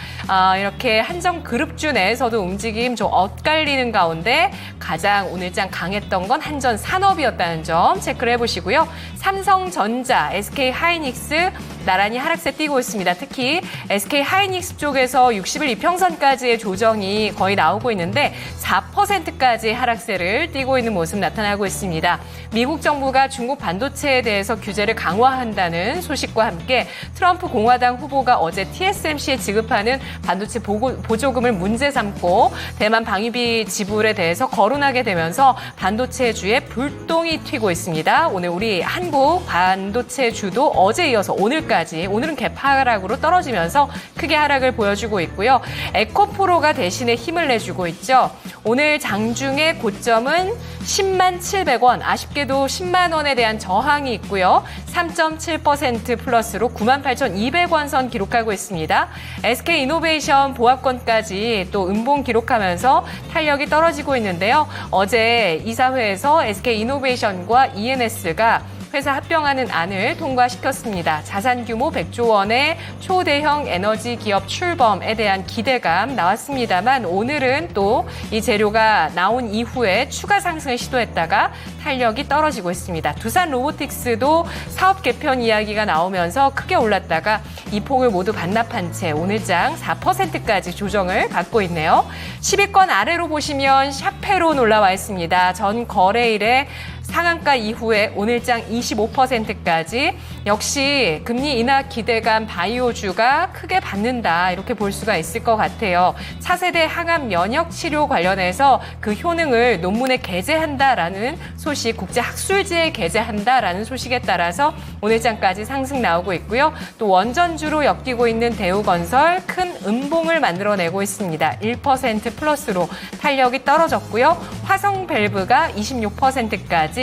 Speaker 4: 이렇게 한전 그룹주 내에서도 움직임 좀 엇갈리는 가운데 가장 오늘장 강했던 건 한전 산업이었다는 점 체크를 해보시고요. 삼성전자, SK하이닉스 나란히 하락세 띄고 있습니다. 특히 SK하이닉스 쪽에서 60일 이평선까지의 조정이 거의 나오고 있는데 4%까지 하락세를 띄고 있는 모습 나타나고 있습니다. 미국 정부가 중국 반도체에 대해서 규제를 강화한다는 소식과 함께 트럼프 공화당 후보가 어제 TSMC에 지급하는 반도체 보조금을 문제 삼고 대만 방위비 지불에 대해서 거론하게 되면서 반도체주에 불똥이 튀고 있습니다. 오늘 우리 한국 반도체주도 어제 이어서 오늘까지, 오늘은 개파락으로 떨어지면서 크게 하락을 보여주고 있고요. 에코프로가 대신에 힘을 내주고 있죠. 오늘 장중의 고점은 10만 700원, 아쉽게도 10만 원에 대한 저항이 있고요. 3.7% 플러스로 98,200원 선 기록하고 있습니다. SK이노베이션 보합권까지 또 음봉 기록하면서 탄력이 떨어지고 있는데요. 어제 이사회에서 SK이노베이션과 ENS가 회사 합병하는 안을 통과시켰습니다. 자산 규모 100조 원의 초대형 에너지 기업 출범에 대한 기대감 나왔습니다만 오늘은 또 이 재료가 나온 이후에 추가 상승을 시도했다가 탄력이 떨어지고 있습니다. 두산 로보틱스도 사업 개편 이야기가 나오면서 크게 올랐다가 이 폭을 모두 반납한 채 오늘장 4%까지 조정을 받고 있네요. 10위권 아래로 보시면 샤페론 올라와 있습니다. 전 거래일에 상한가 이후에 오늘장 25%까지 역시 금리 인하 기대감 바이오주가 크게 받는다 이렇게 볼 수가 있을 것 같아요. 차세대 항암 면역 치료 관련해서 그 효능을 논문에 게재한다라는 소식, 국제학술지에 게재한다라는 소식에 따라서 오늘장까지 상승 나오고 있고요. 또 원전주로 엮이고 있는 대우건설 큰 음봉을 만들어내고 있습니다. 1% 플러스로 탄력이 떨어졌고요. 화성밸브가 26%까지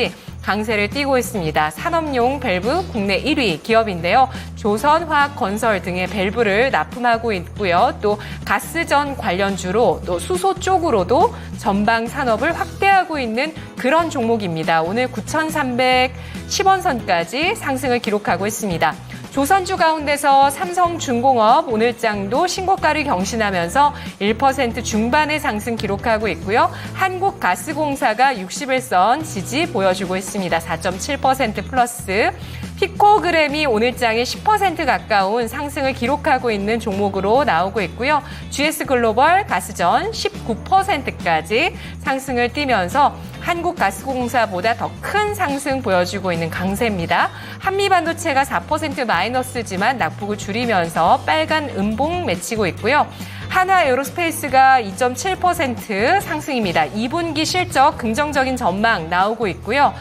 Speaker 4: 강세를 띠고 있습니다. 산업용 밸브 국내 1위 기업인데요. 조선화학건설 등의 밸브를 납품하고 있고요. 또 가스전 관련주로 또 수소 쪽으로도 전방 산업을 확대하고 있는 그런 종목입니다. 오늘 9,310원 선까지 상승을 기록하고 있습니다. 조선주 가운데서 삼성중공업 오늘장도 신고가를 경신하면서 1% 중반의 상승 기록하고 있고요. 한국가스공사가 61선 지지 보여주고 있습니다. 4.7% 플러스. 피코그램이 오늘장에 10% 가까운 상승을 기록하고 있는 종목으로 나오고 있고요. GS글로벌 가스전 19%까지 상승을 띠면서 한국가스공사보다 더 큰 상승 보여주고 있는 강세입니다. 한미반도체가 4% 마이너스지만 낙폭을 줄이면서 빨간 음봉 맺히고 있고요. 한화에어로스페이스가 2.7% 상승입니다. 2분기 실적 긍정적인 전망 나오고 있고요.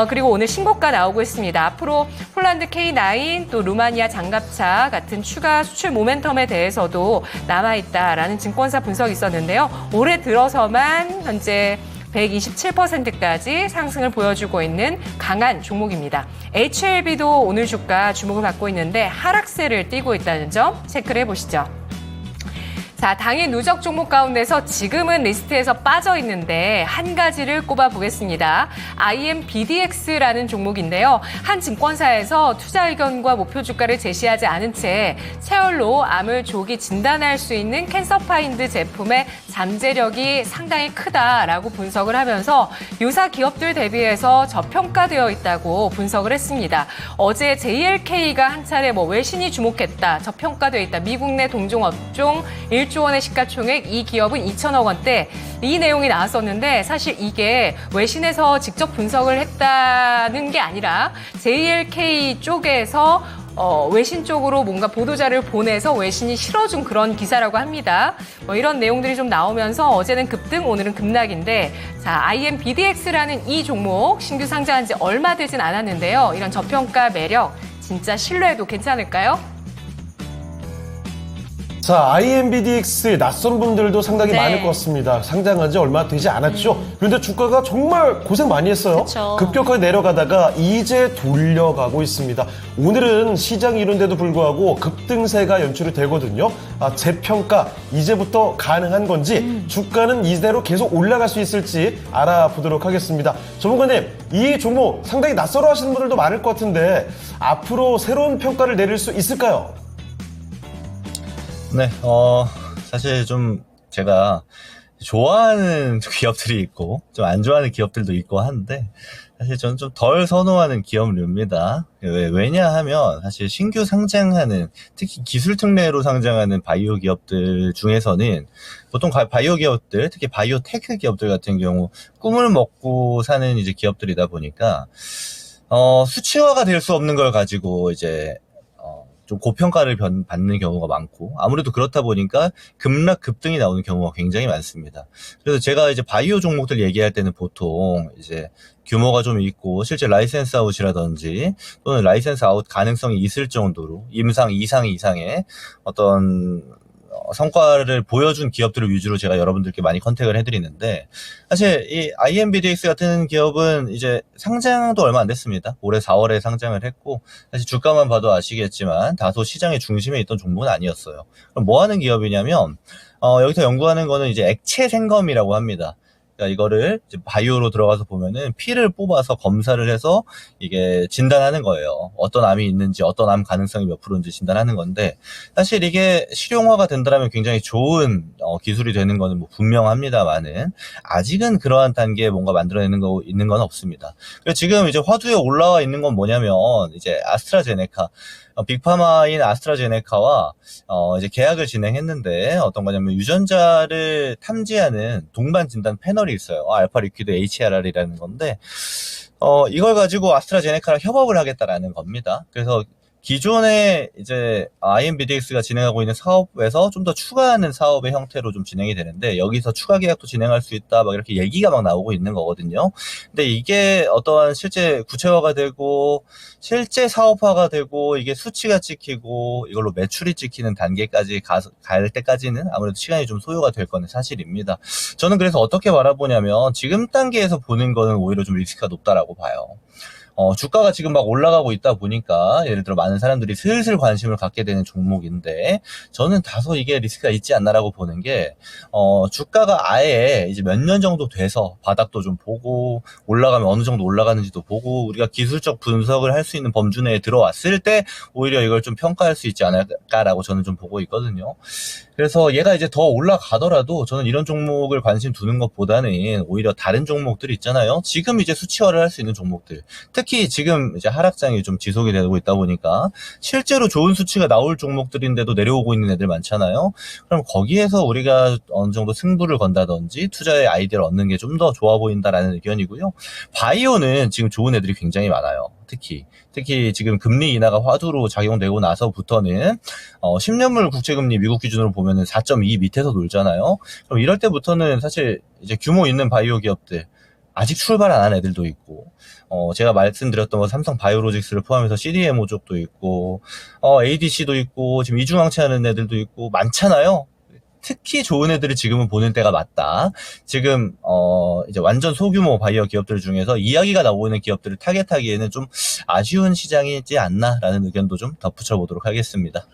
Speaker 4: 그리고 오늘 신고가 나오고 있습니다. 앞으로 폴란드 K9 또 루마니아 장갑차 같은 추가 수출 모멘텀에 대해서도 남아있다라는 증권사 분석이 있었는데요. 올해 들어서만 현재 127%까지 상승을 보여주고 있는 강한 종목입니다. HLB도 오늘 주가 주목을 받고 있는데 하락세를 띠고 있다는 점 체크를 해보시죠. 자, 당일 누적 종목 가운데서 지금은 리스트에서 빠져 있는데 한 가지를 꼽아보겠습니다. IMBDX라는 종목인데요. 한 증권사에서 투자 의견과 목표 주가를 제시하지 않은 채 세월로 암을 조기 진단할 수 있는 캔서파인드 제품의 잠재력이 상당히 크다라고 분석을 하면서 유사 기업들 대비해서 저평가되어 있다고 분석을 했습니다. 어제 JLK가 한 차례 외신이 주목했다, 저평가되어 있다, 미국 내 동종업종 1조 원의 시가총액, 이 기업은 2천억 원대, 이 내용이 나왔었는데 사실 이게 외신에서 직접 분석을 했다는 게 아니라 JLK 쪽에서 외신 쪽으로 뭔가 보도자를 보내서 외신이 실어준 그런 기사라고 합니다. 이런 내용들이 좀 나오면서 어제는 급등, 오늘은 급락인데, 자, IMBDX라는 이 종목 신규 상장한 지 얼마 되진 않았는데요. 이런 저평가 매력 진짜 신뢰해도 괜찮을까요?
Speaker 1: 자, IMBDX 낯선 분들도 상당히
Speaker 2: 네.
Speaker 1: 많을 것 같습니다. 상장한 지 얼마 되지 않았죠. 그런데 주가가 정말 고생 많이 했어요.
Speaker 2: 그쵸.
Speaker 1: 급격하게 내려가다가 이제 돌려가고 있습니다. 오늘은 시장이 이른데도 불구하고 급등세가 연출이 되거든요. 재평가 이제부터 가능한 건지 주가는 이대로 계속 올라갈 수 있을지 알아보도록 하겠습니다. 전문가님, 이 종목 상당히 낯설어 하시는 분들도 많을 것 같은데 앞으로 새로운 평가를 내릴 수 있을까요?
Speaker 3: 네, 사실 좀 제가 좋아하는 기업들이 있고 좀 안 좋아하는 기업들도 있고 한데, 사실 저는 좀 덜 선호하는 기업류입니다. 왜냐하면 사실 신규 상장하는, 특히 기술 특례로 상장하는 바이오 기업들 중에서는 보통 바이오 기업들, 특히 바이오 테크 기업들 같은 경우 꿈을 먹고 사는 이제 기업들이다 보니까 수치화가 될 수 없는 걸 가지고 이제 좀 고평가를 받는 경우가 많고, 아무래도 그렇다 보니까 급락 급등이 나오는 경우가 굉장히 많습니다. 그래서 제가 이제 바이오 종목들 얘기할 때는 보통 이제 규모가 좀 있고 실제 라이센스 아웃이라든지 또는 라이센스 아웃 가능성이 있을 정도로 임상 이상의 어떤 성과를 보여준 기업들을 위주로 제가 여러분들께 많이 컨택을 해드리는데, 사실 이 IMBDX 같은 기업은 이제 상장도 얼마 안 됐습니다. 올해 4월에 상장을 했고, 사실 주가만 봐도 아시겠지만 다소 시장의 중심에 있던 종목은 아니었어요. 그럼 뭐 하는 기업이냐면 여기서 연구하는 거는 이제 액체 생검이라고 합니다. 그러니까 이거를 이제 바이오로 들어가서 보면은 피를 뽑아서 검사를 해서 이게 진단하는 거예요. 어떤 암이 있는지, 어떤 암 가능성이 몇 프로인지 진단하는 건데, 사실 이게 실용화가 된다면 굉장히 좋은 기술이 되는 거는 뭐 분명합니다만은 아직은 그러한 단계에 뭔가 만들어내는 거 있는 건 없습니다. 그래서 지금 이제 화두에 올라와 있는 건 뭐냐면 이제 아스트라제네카, 빅파마인 아스트라제네카와 이제 계약을 진행했는데, 어떤 거냐면 유전자를 탐지하는 동반 진단 패널이 있어요. 알파 리퀴드 HRR이라는 건데, 이걸 가지고 아스트라제네카랑 협업을 하겠다라는 겁니다. 그래서 기존에 이제 IMBDX가 진행하고 있는 사업에서 좀 더 추가하는 사업의 형태로 좀 진행이 되는데 여기서 추가 계약도 진행할 수 있다 막 이렇게 얘기가 막 나오고 있는 거거든요. 근데 이게 어떠한 실제 구체화가 되고 실제 사업화가 되고 이게 수치가 찍히고 이걸로 매출이 찍히는 단계까지 갈 때까지는 아무래도 시간이 좀 소요가 될 거는 사실입니다. 저는 그래서 어떻게 바라보냐면 지금 단계에서 보는 거는 오히려 좀 리스크가 높다라고 봐요. 주가가 지금 막 올라가고 있다 보니까 예를 들어 많은 사람들이 슬슬 관심을 갖게 되는 종목인데 저는 다소 이게 리스크가 있지 않나라고 보는 게 주가가 아예 이제 몇 년 정도 돼서 바닥도 좀 보고 올라가면 어느 정도 올라가는지도 보고 우리가 기술적 분석을 할 수 있는 범주 내에 들어왔을 때 오히려 이걸 좀 평가할 수 있지 않을까라고 저는 좀 보고 있거든요. 그래서 얘가 이제 더 올라가더라도 저는 이런 종목을 관심 두는 것보다는 오히려 다른 종목들 있잖아요. 지금 이제 수치화를 할 수 있는 종목들. 특히 지금 이제 하락장이 좀 지속이 되고 있다 보니까 실제로 좋은 수치가 나올 종목들인데도 내려오고 있는 애들 많잖아요. 그럼 거기에서 우리가 어느 정도 승부를 건다든지 투자의 아이디어를 얻는 게 좀 더 좋아 보인다라는 의견이고요. 바이오는 지금 좋은 애들이 굉장히 많아요. 특히 지금 금리 인하가 화두로 작용되고 나서부터는 10년물 국채금리 미국 기준으로 보면은 4.2 밑에서 놀잖아요. 그럼 이럴 때부터는 사실 이제 규모 있는 바이오 기업들 아직 출발 안 한 애들도 있고 제가 말씀드렸던 거 삼성 바이오로직스를 포함해서 CDMO 쪽도 있고 ADC도 있고 지금 이중항체하는 애들도 있고 많잖아요. 특히 좋은 애들을 지금은 보는 때가 맞다. 지금 이제 완전 소규모 바이오 기업들 중에서 이야기가 나오고 있는 기업들을 타겟하기에는 좀 아쉬운 시장이지 않나라는 의견도 좀 덧붙여 보도록 하겠습니다.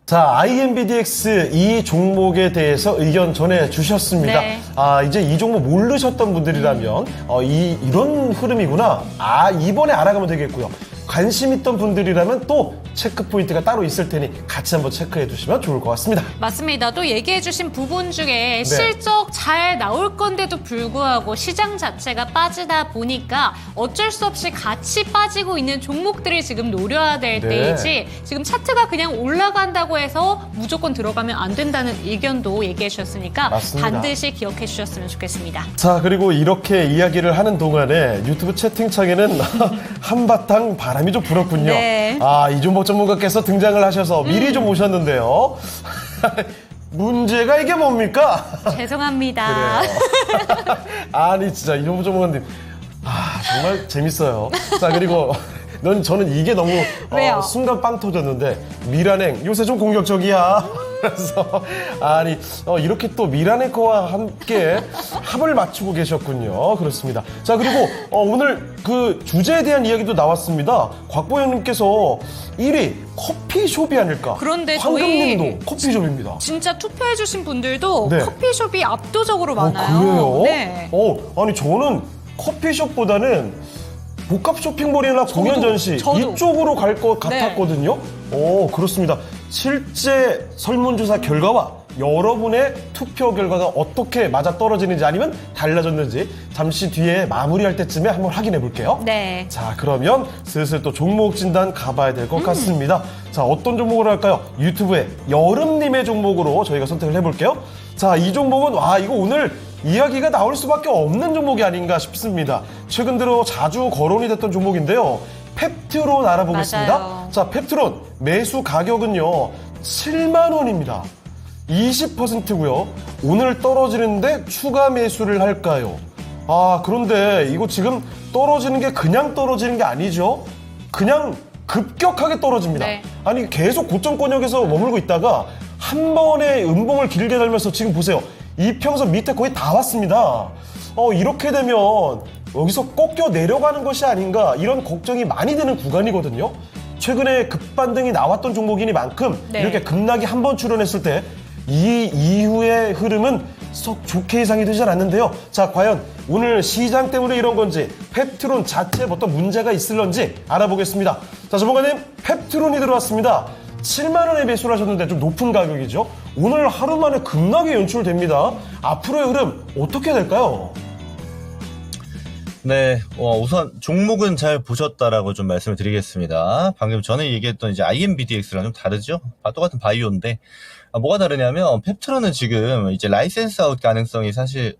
Speaker 1: 자, IMBDX 이 종목에 대해서 의견 전해주셨습니다.
Speaker 2: 네.
Speaker 1: 이제 이 종목 모르셨던 분들이라면 이런 흐름이구나. 이번에 알아가면 되겠고요. 관심 있던 분들이라면 또 체크 포인트가 따로 있을 테니 같이 한번 체크해 주시면 좋을 것 같습니다.
Speaker 2: 맞습니다. 또 얘기해주신 부분 중에 실적 잘 나올 건데도 불구하고 시장 자체가 빠지다 보니까 어쩔 수 없이 같이 빠지고 있는 종목들이 지금 노려야 될
Speaker 1: 네.
Speaker 2: 때이지 지금 차트가 그냥 올라간다고 해서 무조건 들어가면 안 된다는 의견도 얘기해 주셨으니까
Speaker 1: 맞습니다.
Speaker 2: 반드시 기억해 주셨으면 좋겠습니다.
Speaker 1: 자, 그리고 이렇게 이야기를 하는 동안에 유튜브 채팅창에는 한바탕 바람이 좀 불었군요.
Speaker 2: 네.
Speaker 1: 이 종목 전문가께서 등장을 하셔서 미리 좀 오셨는데요. 문제가 이게 뭡니까?
Speaker 2: 죄송합니다.
Speaker 1: 그래요. 아니 진짜 이종부 전문가님 정말 재밌어요. 자, 그리고 저는 이게 너무
Speaker 2: 왜요?
Speaker 1: 순간 빵 터졌는데 미란행 요새 좀 공격적이야. 그래서 이렇게 또 미란앵커와 함께 합을 맞추고 계셨군요. 그렇습니다. 자, 그리고 오늘 그 주제에 대한 이야기도 나왔습니다. 곽보영님께서 1위 커피숍이 아닐까.
Speaker 2: 그런데
Speaker 1: 황금님도 커피숍입니다.
Speaker 2: 진짜 투표해주신 분들도
Speaker 1: 네.
Speaker 2: 커피숍이 압도적으로 많아요.
Speaker 1: 그래요?
Speaker 2: 네.
Speaker 1: 아니 저는 커피숍보다는 복합 쇼핑몰이나 공연 전시
Speaker 2: 저도.
Speaker 1: 이쪽으로 갈 것 같았거든요. 그렇습니다. 실제 설문조사 결과와 여러분의 투표 결과가 어떻게 맞아떨어지는지 아니면 달라졌는지 잠시 뒤에 마무리할 때쯤에 한번 확인해 볼게요.
Speaker 2: 네.
Speaker 1: 자, 그러면 슬슬 또 종목 진단 가봐야 될 것 같습니다. 자, 어떤 종목으로 할까요? 유튜브에 여름님의 종목으로 저희가 선택을 해볼게요. 자, 이 종목은 이거 오늘 이야기가 나올 수밖에 없는 종목이 아닌가 싶습니다. 최근 들어 자주 거론이 됐던 종목인데요. 펩트론 알아보겠습니다.
Speaker 2: 맞아요.
Speaker 1: 자, 펩트론 매수 가격은요 7만 원입니다. 20%고요. 오늘 떨어지는데 추가 매수를 할까요? 그런데 이거 지금 떨어지는 게 그냥 떨어지는 게 아니죠. 그냥 급격하게 떨어집니다.
Speaker 2: 네.
Speaker 1: 아니 계속 고점권역에서 머물고 있다가 한 번에 음봉을 길게 달면서 지금 보세요. 이평선 밑에 거의 다 왔습니다. 이렇게 되면 여기서 꺾여 내려가는 것이 아닌가 이런 걱정이 많이 되는 구간이거든요. 최근에 급반등이 나왔던 종목이니만큼
Speaker 2: 네.
Speaker 1: 이렇게 급락이 한 번 출현했을 때 이 이후의 흐름은 썩 좋게 예상이 되진 않는데요. 자, 과연 오늘 시장 때문에 이런 건지 펩트론 자체에 어떤 문제가 있을런지 알아보겠습니다. 자, 전문가님, 펩트론이 들어왔습니다. 7만 원에 매수를 하셨는데 좀 높은 가격이죠. 오늘 하루 만에 급락이 연출됩니다. 앞으로의 흐름 어떻게 될까요?
Speaker 3: 네, 우선 종목은 잘 보셨다라고 좀 말씀을 드리겠습니다. 방금 전에 얘기했던 이제 IMBDX랑 좀 다르죠? 똑같은 바이오인데 뭐가 다르냐면 펩트론은 지금 이제 라이센스 아웃 가능성이 사실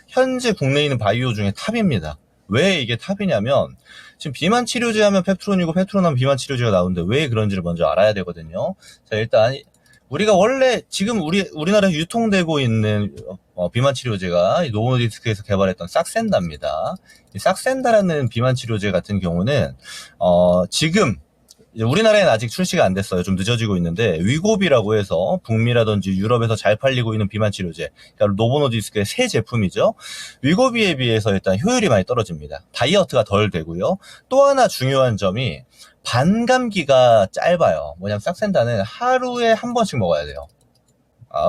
Speaker 3: 현재 국내에 있는 바이오 중에 탑입니다. 왜 이게 탑이냐면 지금 비만 치료제 하면 펩트론이고 펩트론 하면 비만 치료제가 나오는데 왜 그런지를 먼저 알아야 되거든요. 자, 일단 우리가 원래 지금 우리나라에 유통되고 있는 비만 치료제가 노보노디스크에서 개발했던 싹센다입니다. 이 싹센다라는 비만 치료제 같은 경우는 지금 우리나라에는 아직 출시가 안 됐어요. 좀 늦어지고 있는데 위고비라고 해서 북미라든지 유럽에서 잘 팔리고 있는 비만 치료제, 그러니까 노보노디스크의 새 제품이죠. 위고비에 비해서 일단 효율이 많이 떨어집니다. 다이어트가 덜 되고요. 또 하나 중요한 점이 반감기가 짧아요. 뭐냐면 싹센다는 하루에 한 번씩 먹어야 돼요.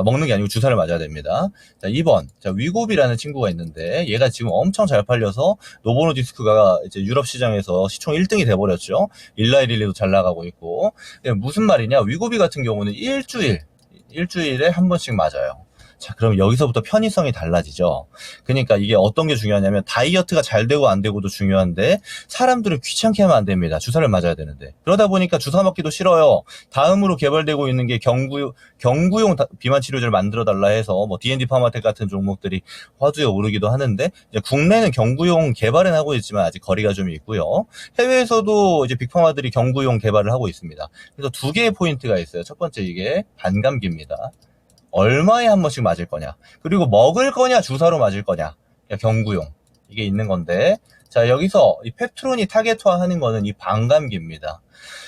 Speaker 3: 먹는 게 아니고 주사를 맞아야 됩니다. 자, 2번. 자, 위고비라는 친구가 있는데 얘가 지금 엄청 잘 팔려서 노보노디스크가 이제 유럽 시장에서 시총 1등이 돼버렸죠. 일라이릴리도 잘 나가고 있고. 무슨 말이냐? 위고비 같은 경우는 일주일에 한 번씩 맞아요. 자, 그럼 여기서부터 편의성이 달라지죠. 그러니까 이게 어떤 게 중요하냐면 다이어트가 잘 되고 안 되고도 중요한데 사람들을 귀찮게 하면 안 됩니다. 주사를 맞아야 되는데. 그러다 보니까 주사 맞기도 싫어요. 다음으로 개발되고 있는 게 경구용 비만 치료제를 만들어 달라 해서 뭐 D&D 파마텍 같은 종목들이 화두에 오르기도 하는데 이제 국내는 경구용 개발은 하고 있지만 아직 거리가 좀 있고요. 해외에서도 이제 빅파마들이 경구용 개발을 하고 있습니다. 그래서 두 개의 포인트가 있어요. 첫 번째 이게 반감기입니다. 얼마에 한 번씩 맞을 거냐, 그리고 먹을 거냐 주사로 맞을 거냐, 경구용 이게 있는 건데, 자, 여기서 이 펩트론이 타겟화하는 거는 이 반감기입니다.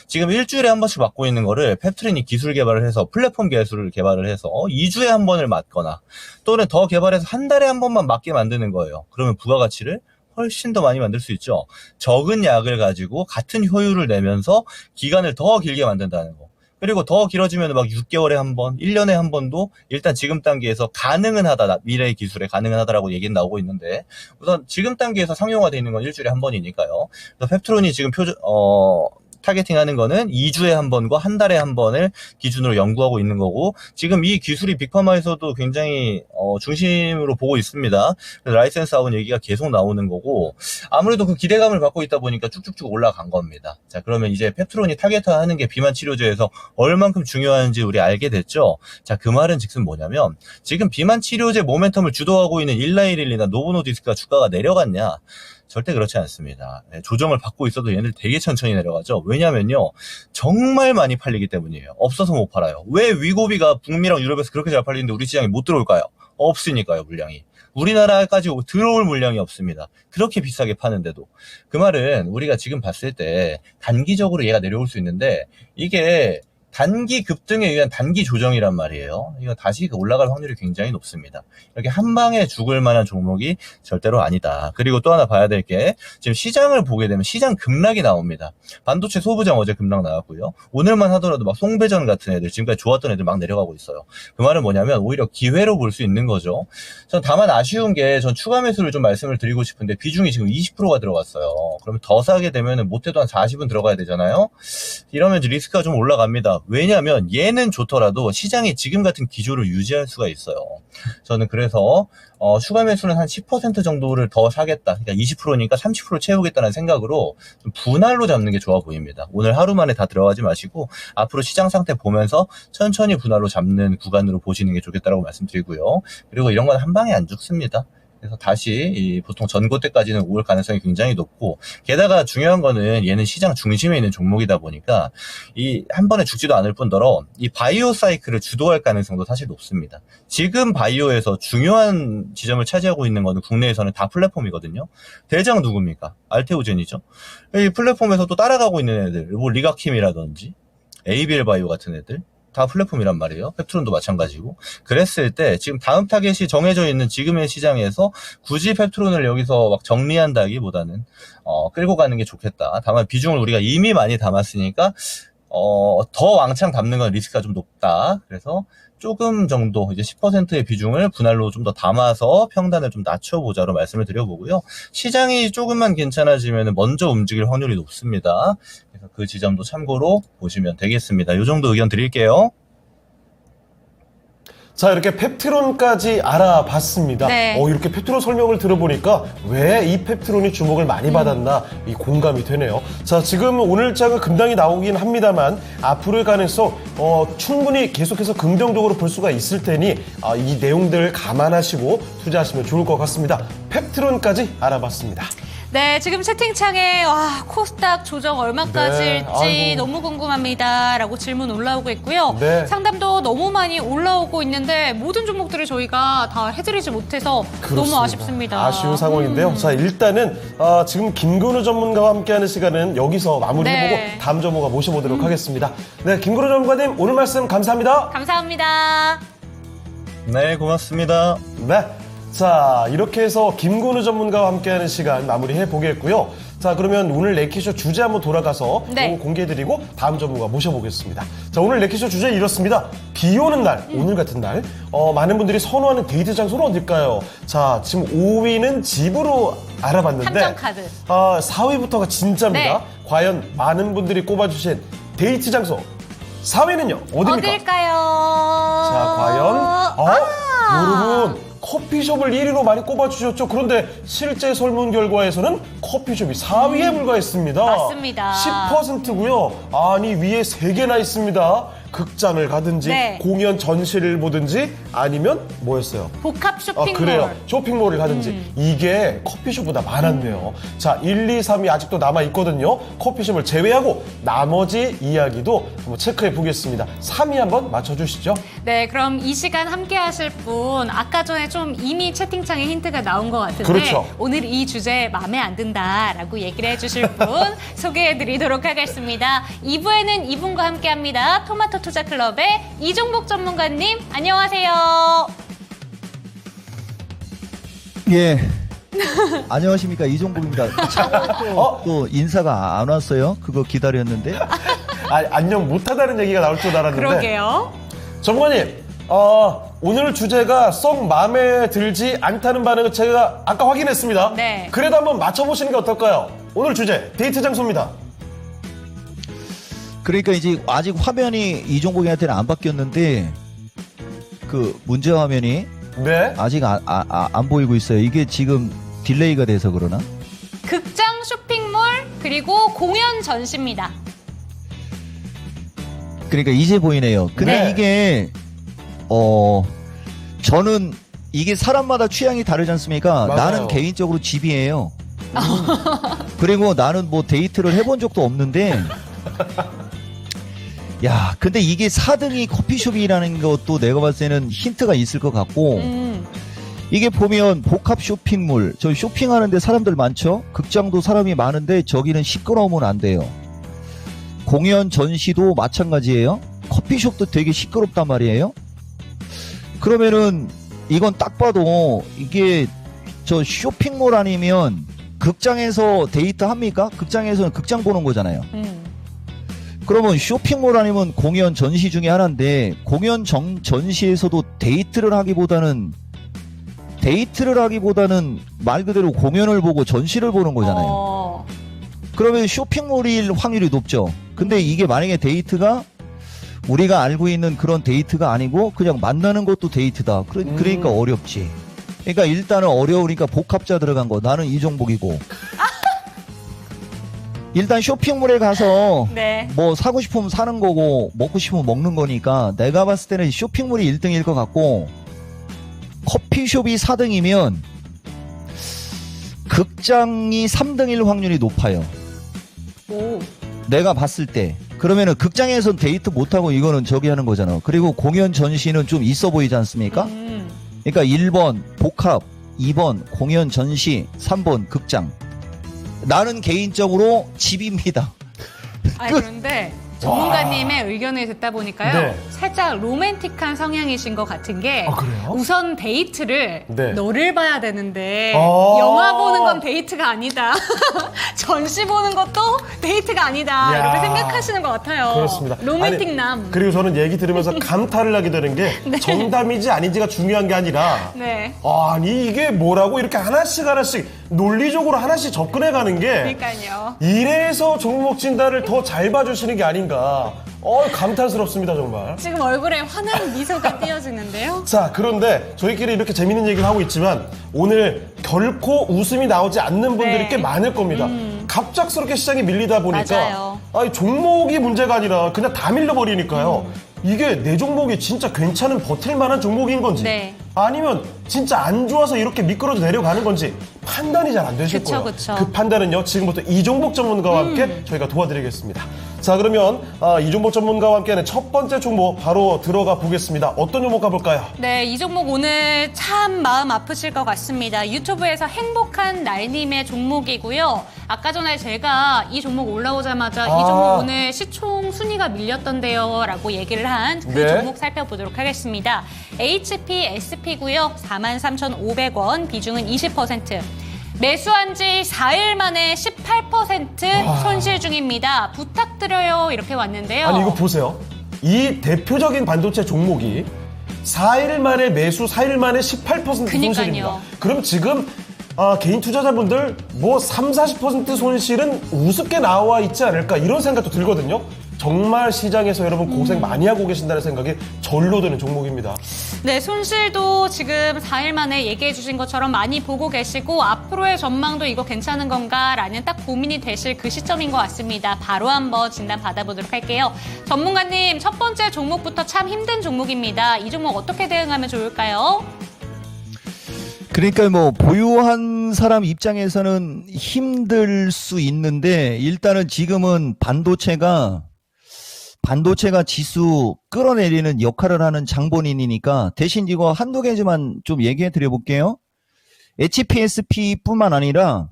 Speaker 3: 지금 일주일에 한 번씩 맞고 있는 거를 펩트론이 기술 개발을 해서 플랫폼 기술을 개발을 해서 2주에 한 번을 맞거나 또는 더 개발해서 한 달에 한 번만 맞게 만드는 거예요. 그러면 부가가치를 훨씬 더 많이 만들 수 있죠. 적은 약을 가지고 같은 효율을 내면서 기간을 더 길게 만든다는 거. 그리고 더 길어지면 막 6개월에 한 번, 1년에 한 번도 일단 지금 단계에서 가능은 하다, 미래의 기술에 가능은 하다라고 얘기는 나오고 있는데, 우선 지금 단계에서 상용화되어 있는 건 일주일에 한 번이니까요. 그래서 펩트론이 지금 타겟팅 하는 거는 2주에 한 번과 한 달에 한 번을 기준으로 연구하고 있는 거고, 지금 이 기술이 빅파마에서도 굉장히 중심으로 보고 있습니다. 그래서 라이센스 아웃 얘기가 계속 나오는 거고, 아무래도 그 기대감을 받고 있다 보니까 쭉쭉쭉 올라간 겁니다. 자, 그러면 이제 펩트론이 타겟화하는 게 비만 치료제에서 얼만큼 중요한지 우리 알게 됐죠. 자, 그 말은 즉슨 뭐냐면 지금 비만 치료제 모멘텀을 주도하고 있는 일라이릴리나 노보노디스크가 주가가 내려갔냐? 절대 그렇지 않습니다. 조정을 받고 있어도 얘네들 되게 천천히 내려가죠. 왜냐면요, 정말 많이 팔리기 때문이에요. 없어서 못 팔아요. 왜 위고비가 북미랑 유럽에서 그렇게 잘 팔리는데 우리 시장에 못 들어올까요? 없으니까요, 물량이. 우리나라까지 들어올 물량이 없습니다. 그렇게 비싸게 파는데도. 그 말은 우리가 지금 봤을 때 단기적으로 얘가 내려올 수 있는데 이게 단기 급등에 의한 단기 조정이란 말이에요. 이거 다시 올라갈 확률이 굉장히 높습니다. 이렇게 한 방에 죽을 만한 종목이 절대로 아니다. 그리고 또 하나 봐야 될 게 지금 시장을 보게 되면 시장 급락이 나옵니다. 반도체 소부장 어제 급락 나왔고요. 오늘만 하더라도 막 송배전 같은 애들, 지금까지 좋았던 애들 막 내려가고 있어요. 그 말은 뭐냐면 오히려 기회로 볼 수 있는 거죠. 전 다만 아쉬운 게 전 추가 매수를 좀 말씀을 드리고 싶은데 비중이 지금 20%가 들어갔어요. 그러면 더 사게 되면 못해도 한 40은 들어가야 되잖아요. 이러면 이제 리스크가 좀 올라갑니다. 왜냐하면 얘는 좋더라도 시장이 지금 같은 기조를 유지할 수가 있어요. 저는 그래서 추가 매수는 한 10% 정도를 더 사겠다. 그러니까 20%니까 30% 채우겠다는 생각으로 좀 분할로 잡는 게 좋아 보입니다. 오늘 하루 만에 다 들어가지 마시고 앞으로 시장 상태 보면서 천천히 분할로 잡는 구간으로 보시는 게 좋겠다라고 말씀드리고요. 그리고 이런 건 한 방에 안 죽습니다. 그래서 다시 보통 전고 때까지는 올 가능성이 굉장히 높고, 게다가 중요한 거는 얘는 시장 중심에 있는 종목이다 보니까 이 한 번에 죽지도 않을 뿐더러 이 바이오 사이클을 주도할 가능성도 사실 높습니다. 지금 바이오에서 중요한 지점을 차지하고 있는 거는 국내에서는 다 플랫폼이거든요. 대장 누굽니까? 알테오젠이죠. 이 플랫폼에서 또 따라가고 있는 애들, 뭐 리가킴이라든지 ABL 바이오 같은 애들 다 플랫폼이란 말이에요. 펩트론도 마찬가지고. 그랬을 때 지금 다음 타겟이 정해져 있는 지금의 시장에서 굳이 펩트론을 여기서 막 정리한다기보다는 끌고 가는 게 좋겠다. 다만 비중을 우리가 이미 많이 담았으니까 더 왕창 담는 건 리스크가 좀 높다. 그래서 조금 정도 이제 10%의 비중을 분할로 좀 더 담아서 평단을 좀 낮춰보자로 말씀을 드려보고요. 시장이 조금만 괜찮아지면 먼저 움직일 확률이 높습니다. 그래서 그 지점도 참고로 보시면 되겠습니다. 이 정도 의견 드릴게요.
Speaker 1: 자, 이렇게 펩트론까지 알아봤습니다.
Speaker 2: 네.
Speaker 1: 이렇게 펩트론 설명을 들어보니까 왜 이 펩트론이 주목을 많이 받았나 이 공감이 되네요. 자, 지금 오늘 장은 급락이 나오긴 합니다만 앞으로의 가능성 충분히 계속해서 긍정적으로 볼 수가 있을 테니 이 내용들을 감안하시고 투자하시면 좋을 것 같습니다. 펩트론까지 알아봤습니다.
Speaker 2: 네, 지금 채팅창에 와, 코스닥 조정 얼마까지일지
Speaker 1: 네, 아이고.
Speaker 2: 너무 궁금합니다. 라고 질문 올라오고 있고요.
Speaker 1: 네.
Speaker 2: 상담도 너무 많이 올라오고 있는데 모든 종목들을 저희가 다 해드리지 못해서 너무 아쉽습니다.
Speaker 1: 아쉬운 상황인데요. 자, 일단은 지금 김근우 전문가와 함께하는 시간은 여기서 마무리해보고
Speaker 2: 네.
Speaker 1: 다음 전문가 모셔보도록 하겠습니다. 네, 김근우 전문가님 오늘 말씀 감사합니다.
Speaker 2: 감사합니다.
Speaker 3: 네, 고맙습니다.
Speaker 1: 네. 자, 이렇게 해서 김근우 전문가와 함께하는 시간 마무리해 보겠고요. 자, 그러면 오늘 레키쇼 주제 한번 돌아가서
Speaker 2: 네.
Speaker 1: 공개해드리고 다음 전문가 모셔보겠습니다. 자, 오늘 레키쇼 주제 이렇습니다. 비 오는 날, 오늘 같은 날, 많은 분들이 선호하는 데이트 장소는 어딜까요? 자, 지금 5위는 집으로 알아봤는데,
Speaker 2: 함정카드.
Speaker 1: 4위부터가 진짜입니다.
Speaker 2: 네.
Speaker 1: 과연 많은 분들이 꼽아주신 데이트 장소 4위는요, 어디입니까?
Speaker 2: 어딜까요?
Speaker 1: 자, 과연 여러분 커피숍을 1위로 많이 꼽아주셨죠. 그런데 실제 설문 결과에서는 커피숍이 4위에 불과했습니다.
Speaker 2: 맞습니다.
Speaker 1: 10%고요. 아니, 위에 3개나 있습니다. 극장을 가든지
Speaker 2: 네.
Speaker 1: 공연 전시를 보든지 아니면 뭐였어요?
Speaker 2: 복합 쇼핑몰.
Speaker 1: 그래요. 쇼핑몰을 가든지 이게 커피숍보다 많았네요. 자, 1, 2, 3위 아직도 남아있거든요. 커피숍을 제외하고 나머지 이야기도 한번 체크해 보겠습니다. 3위 한번 맞춰주시죠.
Speaker 2: 네, 그럼 이 시간 함께 하실 분 아까 전에 좀 이미 채팅창에 힌트가 나온 것 같은데
Speaker 1: 그렇죠.
Speaker 2: 오늘 이 주제 마음에 안 든다라고 얘기를 해주실 분 소개해드리도록 하겠습니다. 2부에는 이분과 함께합니다. 토마토 투자클럽의 이종복 전문가님 안녕하세요.
Speaker 5: 예. 안녕하십니까, 이종국입니다. 또 인사가 안 왔어요? 그거 기다렸는데.
Speaker 1: 안녕 못하다는 얘기가 나올 줄 알았는데.
Speaker 2: 그러게요.
Speaker 1: 전문가님, 오늘 주제가 썩 마음에 들지 않다는 반응을 제가 아까 확인했습니다.
Speaker 2: 네.
Speaker 1: 그래도 한번 맞춰보시는 게 어떨까요? 오늘 주제, 데이트 장소입니다.
Speaker 5: 그러니까 이제 아직 화면이 이종국이한테는 안 바뀌었는데, 그 문제 화면이
Speaker 1: 네.
Speaker 5: 아직 안 보이고 있어요. 이게 지금 딜레이가 돼서 그러나?
Speaker 2: 극장 쇼핑몰 그리고 공연 전시입니다.
Speaker 5: 그러니까 이제 보이네요. 근데
Speaker 1: 네.
Speaker 5: 이게, 저는 이게 사람마다 취향이 다르지 않습니까?
Speaker 1: 맞아요.
Speaker 5: 나는 개인적으로 집이에요. 그리고 나는 뭐 데이트를 해본 적도 없는데, 야, 근데 이게 4등이 커피숍이라는 것도 내가 봤을 때는 힌트가 있을 것 같고, 이게 보면 복합 쇼핑몰, 저 쇼핑하는데 사람들 많죠? 극장도 사람이 많은데 저기는 시끄러우면 안 돼요. 공연 전시도 마찬가지예요. 커피숍도 되게 시끄럽단 말이에요. 그러면은 이건 딱 봐도 이게 저 쇼핑몰 아니면 극장에서 데이트 합니까? 극장에서는 극장 보는 거잖아요. 그러면 쇼핑몰 아니면 공연 전시 중에 하나인데 공연 전시에서도 데이트를 하기보다는 말 그대로 공연을 보고 전시를 보는 거잖아요. 그러면 쇼핑몰일 확률이 높죠. 근데 이게 만약에 데이트가 우리가 알고 있는 그런 데이트가 아니고 그냥 만나는 것도 데이트다. 그러니까 어렵지. 그러니까 일단은 어려우니까 복합자 들어간 거. 나는 이종복이고. 일단 쇼핑몰에 가서
Speaker 2: 네.
Speaker 5: 뭐 사고 싶으면 사는 거고 먹고 싶으면 먹는 거니까 내가 봤을 때는 쇼핑몰이 1등일 것 같고 커피숍이 4등이면 극장이 3등일 확률이 높아요.
Speaker 2: 오.
Speaker 5: 내가 봤을 때. 그러면은 극장에선 데이트 못하고 이거는 저기 하는 거잖아. 그리고 공연 전시는 좀 있어 보이지 않습니까? 그러니까 1번 복합, 2번 공연 전시, 3번 극장. 나는 개인적으로 집입니다.
Speaker 2: 그런데 전문가님의 의견을 듣다 보니까요.
Speaker 1: 네.
Speaker 2: 살짝 로맨틱한 성향이신 것 같은 게
Speaker 1: 그래요?
Speaker 2: 우선 데이트를
Speaker 1: 네.
Speaker 2: 너를 봐야 되는데
Speaker 1: 아.
Speaker 2: 영화 보는 건 데이트가 아니다. 전시 보는 것도 데이트가 아니다.
Speaker 1: 이야.
Speaker 2: 이렇게 생각하시는 것 같아요.
Speaker 1: 그렇습니다.
Speaker 2: 로맨틱남.
Speaker 1: 그리고 저는 얘기 들으면서 감탄을 하게 되는 게 정답인지 아닌지가 중요한 게 아니라
Speaker 2: 네.
Speaker 1: 아니 이게 뭐라고 이렇게 하나씩 논리적으로 하나씩 접근해 가는 게
Speaker 2: 그러니까요.
Speaker 1: 이래서 종목 진단을 더 잘 봐주시는 게 아닌가. 감탄스럽습니다 정말.
Speaker 2: 지금 얼굴에 환한 미소가 띄어지는데요.
Speaker 1: 자, 그런데 저희끼리 이렇게 재밌는 얘기를 하고 있지만 오늘 결코 웃음이 나오지 않는 분들이
Speaker 2: 네.
Speaker 1: 꽤 많을 겁니다. 갑작스럽게 시장이 밀리다 보니까
Speaker 2: 맞아요.
Speaker 1: 아니, 종목이 문제가 아니라 그냥 다 밀려버리니까요. 이게 내 종목이 진짜 괜찮은 버틸만한 종목인 건지
Speaker 2: 네.
Speaker 1: 아니면 진짜 안 좋아서 이렇게 미끄러져 내려가는 건지 판단이 잘 안 되실
Speaker 2: 그쵸,
Speaker 1: 거예요.
Speaker 2: 그쵸.
Speaker 1: 그 판단은요, 지금부터 이종복 전문가와 함께 저희가 도와드리겠습니다. 자, 그러면 이종복 전문가와 함께하는 첫 번째 종목 바로 들어가 보겠습니다. 어떤 종목 가볼까요?
Speaker 2: 네, 이 종목 오늘 참 마음 아프실 것 같습니다. 유튜브에서 행복한 날님의 종목이고요. 아까 전에 제가 이 종목 올라오자마자 이 종목 오늘 시총 순위가 밀렸던데요 라고 얘기를 한 그
Speaker 1: 네.
Speaker 2: 종목 살펴보도록 하겠습니다. HPSP고요. 43,500원, 비중은 20%. 매수한 지 4일 만에 18% 손실 중입니다. 부탁드려요. 이렇게 왔는데요.
Speaker 1: 아니, 이거 보세요. 이 대표적인 반도체 종목이 4일 만에 매수, 4일 만에 18%
Speaker 2: 그니까요.
Speaker 1: 손실입니다. 그럼 지금 개인 투자자분들 뭐 30-40% 손실은 우습게 나와 있지 않을까 이런 생각도 들거든요. 정말 시장에서 여러분 고생 많이 하고 계신다는 생각이 절로 드는 종목입니다.
Speaker 2: 네, 손실도 지금 4일 만에 얘기해 주신 것처럼 많이 보고 계시고 앞으로의 전망도 이거 괜찮은 건가라는 딱 고민이 되실 그 시점인 것 같습니다. 바로 한번 진단 받아보도록 할게요. 전문가님, 첫 번째 종목부터 참 힘든 종목입니다. 이 종목 어떻게 대응하면 좋을까요?
Speaker 5: 그러니까 뭐 보유한 사람 입장에서는 힘들 수 있는데 일단은 지금은 반도체가 지수 끌어내리는 역할을 하는 장본인이니까 대신 이거 한두 가지만 좀 얘기해 드려 볼게요. HPSP뿐만 아니라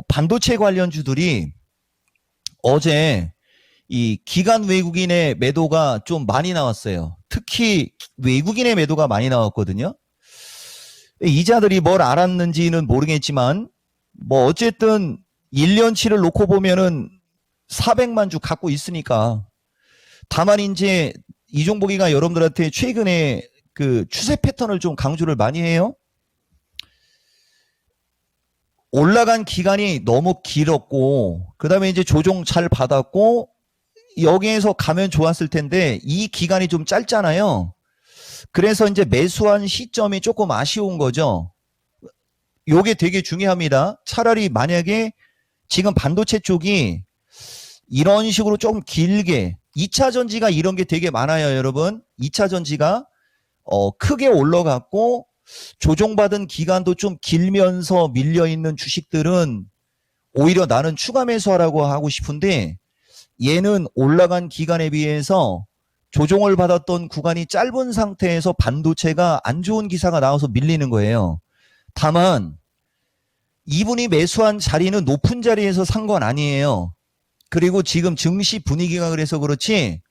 Speaker 5: 반도체 관련주들이 어제 이 기관 외국인의 매도가 좀 많이 나왔어요. 특히 외국인의 매도가 많이 나왔거든요. 이자들이 뭘 알았는지는 모르겠지만 뭐 어쨌든 1년치를 놓고 보면은 400만 주 갖고 있으니까. 다만 이제 이종복이가 여러분들한테 최근에 그 추세 패턴을 좀 강조를 많이 해요. 올라간 기간이 너무 길었고 그다음에 이제 조정 잘 받았고 여기에서 가면 좋았을 텐데 이 기간이 좀 짧잖아요. 그래서 이제 매수한 시점이 조금 아쉬운 거죠. 요게 되게 중요합니다. 차라리 만약에 지금 반도체 쪽이 이런 식으로 좀 길게 2차 전지가 이런 게 되게 많아요, 여러분. 2차 전지가 크게 올라갔고 조정받은 기간도 좀 길면서 밀려있는 주식들은 오히려 나는 추가 매수하라고 하고 싶은데 얘는 올라간 기간에 비해서 조정을 받았던 구간이 짧은 상태에서 반도체가 안 좋은 기사가 나와서 밀리는 거예요. 다만 이분이 매수한 자리는 높은 자리에서 산 건 아니에요. 그리고 지금 증시 분위기가 그래서 그렇지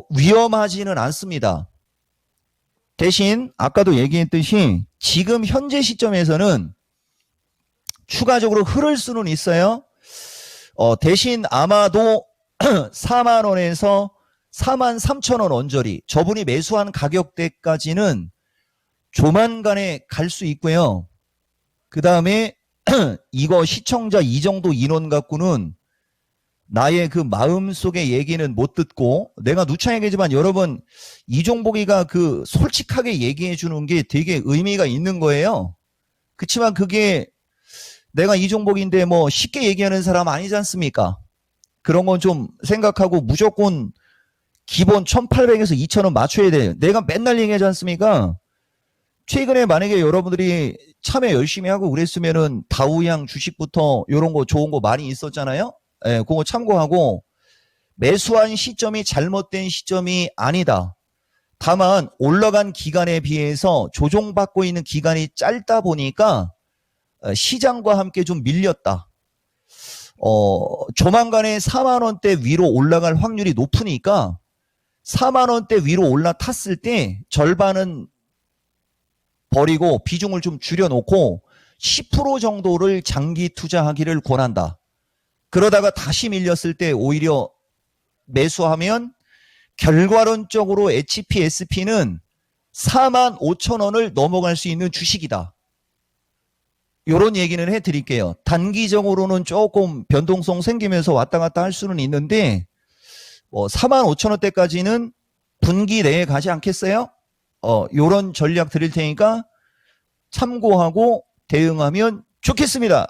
Speaker 5: 위험하지는 않습니다. 대신 아까도 얘기했듯이 지금 현재 시점에서는 추가적으로 흐를 수는 있어요. 대신 아마도 4만 원에서 4만 3천 원 언저리 저분이 매수한 가격대까지는 조만간에 갈 수 있고요. 그 다음에 이거 시청자 이 정도 인원 갖고는 나의 그 마음속의 얘기는 못 듣고 내가 누차 얘기하지만 여러분 이종복이가 그 솔직하게 얘기해 주는 게 되게 의미가 있는 거예요. 그치만 그게 내가 이종복인데 뭐 쉽게 얘기하는 사람 아니지 않습니까? 그런 건 좀 생각하고 무조건 기본 1,800에서 2,000원 맞춰야 돼요. 내가 맨날 얘기하지 않습니까? 최근에 만약에 여러분들이 참여 열심히 하고 그랬으면은 다우양 주식부터 이런 거 좋은 거 많이 있었잖아요. 예, 그거 참고하고 매수한 시점이 잘못된 시점이 아니다. 다만 올라간 기간에 비해서 조정받고 있는 기간이 짧다 보니까 시장과 함께 좀 밀렸다. 조만간에 4만 원대 위로 올라갈 확률이 높으니까 4만 원대 위로 올라탔을 때 절반은 버리고 비중을 좀 줄여놓고 10% 정도를 장기 투자하기를 권한다. 그러다가 다시 밀렸을 때 오히려 매수하면 결과론적으로 HPSP는 4만 5천 원을 넘어갈 수 있는 주식이다. 이런 얘기는 해드릴게요. 단기적으로는 조금 변동성 생기면서 왔다 갔다 할 수는 있는데 4만 5천 원대까지는 분기 내에 가지 않겠어요? 이런 전략 드릴 테니까 참고하고 대응하면 좋겠습니다.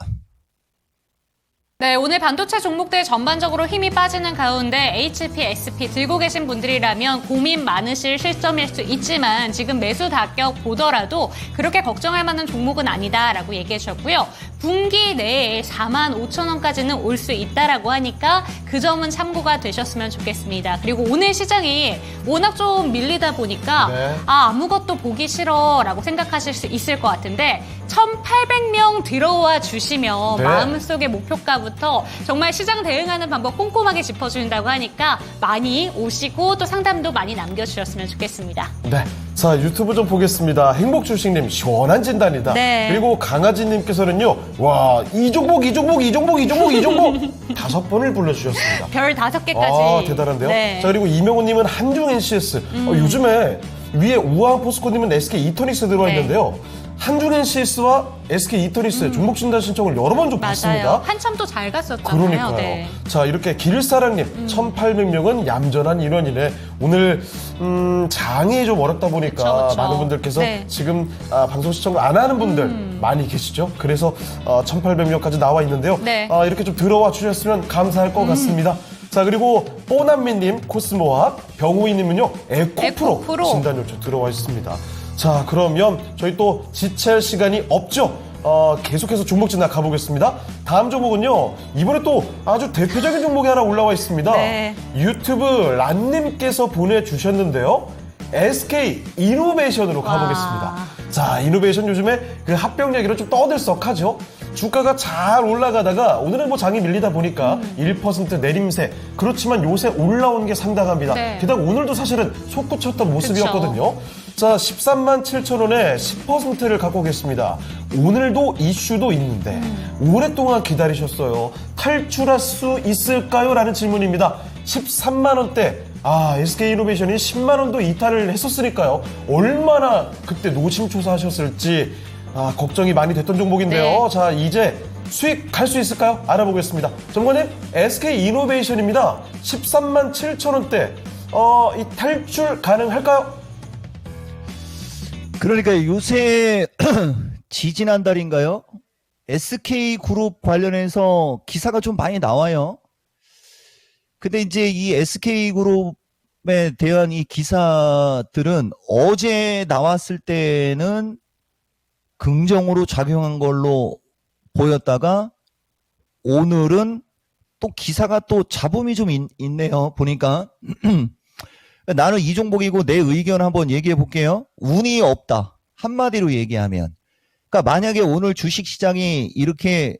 Speaker 2: 네, 오늘 반도체 종목들 전반적으로 힘이 빠지는 가운데 HP, SP 들고 계신 분들이라면 고민 많으실 실점일 수 있지만 지금 매수 가격 보더라도 그렇게 걱정할 만한 종목은 아니다라고 얘기해 주셨고요. 분기 내에 45,000원까지는 올 수 있다라고 하니까 그 점은 참고가 되셨으면 좋겠습니다. 그리고 오늘 시장이 워낙 좀 밀리다 보니까
Speaker 1: 네.
Speaker 2: 아무것도 보기 싫어라고 생각하실 수 있을 것 같은데 1,800명 들어와 주시면
Speaker 1: 네.
Speaker 2: 마음속의 목표가부터 정말 시장 대응하는 방법 꼼꼼하게 짚어준다고 하니까 많이 오시고 또 상담도 많이 남겨주셨으면 좋겠습니다.
Speaker 1: 네. 자, 유튜브 좀 보겠습니다. 행복주식님, 시원한 진단이다.
Speaker 2: 네.
Speaker 1: 그리고 강아지님께서는요, 와, 이 종목 5번을 불러주셨습니다.
Speaker 2: 별 5개까지.
Speaker 1: 아, 대단한데요?
Speaker 2: 네.
Speaker 1: 자, 그리고 이명호님은 한중 NCS. 요즘에 위에 우아한 포스코님은 SK 이토닉스 들어와
Speaker 2: 네.
Speaker 1: 있는데요. 한중 NCS와 SK 이토닉스의 종목 진단 신청을 여러 번 좀
Speaker 2: 맞아요.
Speaker 1: 받습니다.
Speaker 2: 한참 또 잘 갔었잖아요.
Speaker 1: 그러니까요.
Speaker 2: 네.
Speaker 1: 자, 이렇게 길사랑님, 1,800명은 얌전한 인원이네. 오늘, 장이 좀 어렵다 보니까
Speaker 2: 그쵸, 그쵸.
Speaker 1: 많은 분들께서
Speaker 2: 네.
Speaker 1: 지금 방송 시청을 안 하는 분들 많이 계시죠. 그래서 1,800명까지 나와 있는데요.
Speaker 2: 네.
Speaker 1: 이렇게 좀 들어와 주셨으면 감사할 것 같습니다. 자, 그리고 뽀남미님, 코스모합, 병우이님은요, 에코프로
Speaker 2: 에코프로.
Speaker 1: 진단 요청 들어와 있습니다. 자, 그러면 저희 또 지체할 시간이 없죠. 계속해서 종목 진단 가보겠습니다. 다음 종목은요, 이번에 또 아주 대표적인 종목이 하나 올라와 있습니다.
Speaker 2: 네.
Speaker 1: 유튜브 란님께서 보내주셨는데요. SK 이노베이션으로 가보겠습니다. 자, 이노베이션 요즘에 그 합병 얘기로 좀 떠들썩하죠. 주가가 잘 올라가다가 오늘은 뭐 장이 밀리다 보니까 1% 내림세. 그렇지만 요새 올라온 게 상당합니다.
Speaker 2: 네.
Speaker 1: 게다가 오늘도 사실은 솟구쳤던 모습이었거든요. 자, 13만 7천 원에 10%를 갖고 계십니다. 오늘도 이슈도 있는데 오랫동안 기다리셨어요. 탈출할 수 있을까요? 라는 질문입니다. 13만 원대. SK이노베이션이 10만 원도 이탈을 했었으니까요. 얼마나 그때 노심초사하셨을지 걱정이 많이 됐던 종목인데요.
Speaker 2: 네.
Speaker 1: 자, 이제 수익 갈 수 있을까요? 알아보겠습니다. 전문가님, SK이노베이션입니다. 13만 7천 원대. 이 탈출 가능할까요?
Speaker 5: 그러니까 요새 지지난달인가요? SK그룹 관련해서 기사가 좀 많이 나와요. 근데 이제 이 SK그룹에 대한 이 기사들은 어제 나왔을 때는 긍정으로 작용한 걸로 보였다가 오늘은 또 기사가 또 잡음이 좀 있네요. 보니까 나는 이 종목이고 내 의견 한번 얘기해 볼게요. 운이 없다. 한마디로 얘기하면. 그러니까 만약에 오늘 주식시장이 이렇게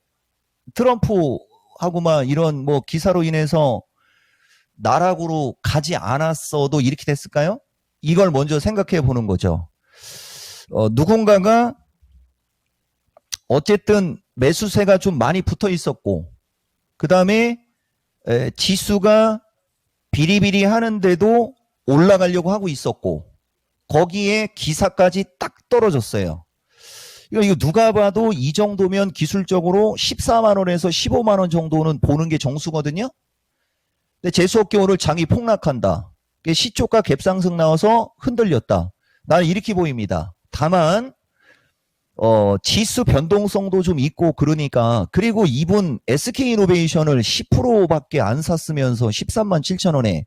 Speaker 5: 트럼프하고 막 이런 뭐 기사로 인해서 나락으로 가지 않았어도 이렇게 됐을까요? 이걸 먼저 생각해 보는 거죠. 누군가가 어쨌든 매수세가 좀 많이 붙어 있었고, 그 다음에 지수가 비리비리 하는데도 올라가려고 하고 있었고, 거기에 기사까지 딱 떨어졌어요. 이거 누가 봐도 이 정도면 기술적으로 14만 원에서 15만 원 정도는 보는 게 정수거든요. 근데 재수없게 오늘 장이 폭락한다. 시초가 갭상승 나와서 흔들렸다. 나는 이렇게 보입니다. 다만 지수 변동성도 좀 있고 그러니까, 그리고 이분 SK이노베이션을 10%밖에 안 샀으면서 13만 7천 원에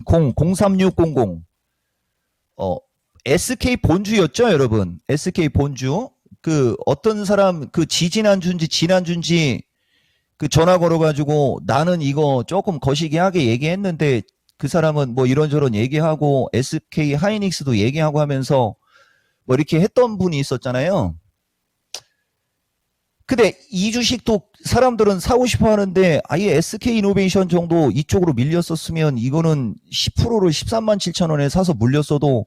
Speaker 5: 03600 SK 본주였죠, 여러분. SK 본주. 그 어떤 사람 그 지난주인지 그 전화 걸어가지고 나는 이거 조금 거시기하게 얘기했는데 그 사람은 뭐 이런저런 얘기하고 SK 하이닉스도 얘기하고 하면서 뭐 이렇게 했던 분이 있었잖아요. 근데 이 주식도 사람들은 사고 싶어 하는데 아예 SK이노베이션 정도 이쪽으로 밀렸었으면 이거는 10%를 13만 7천 원에 사서 물렸어도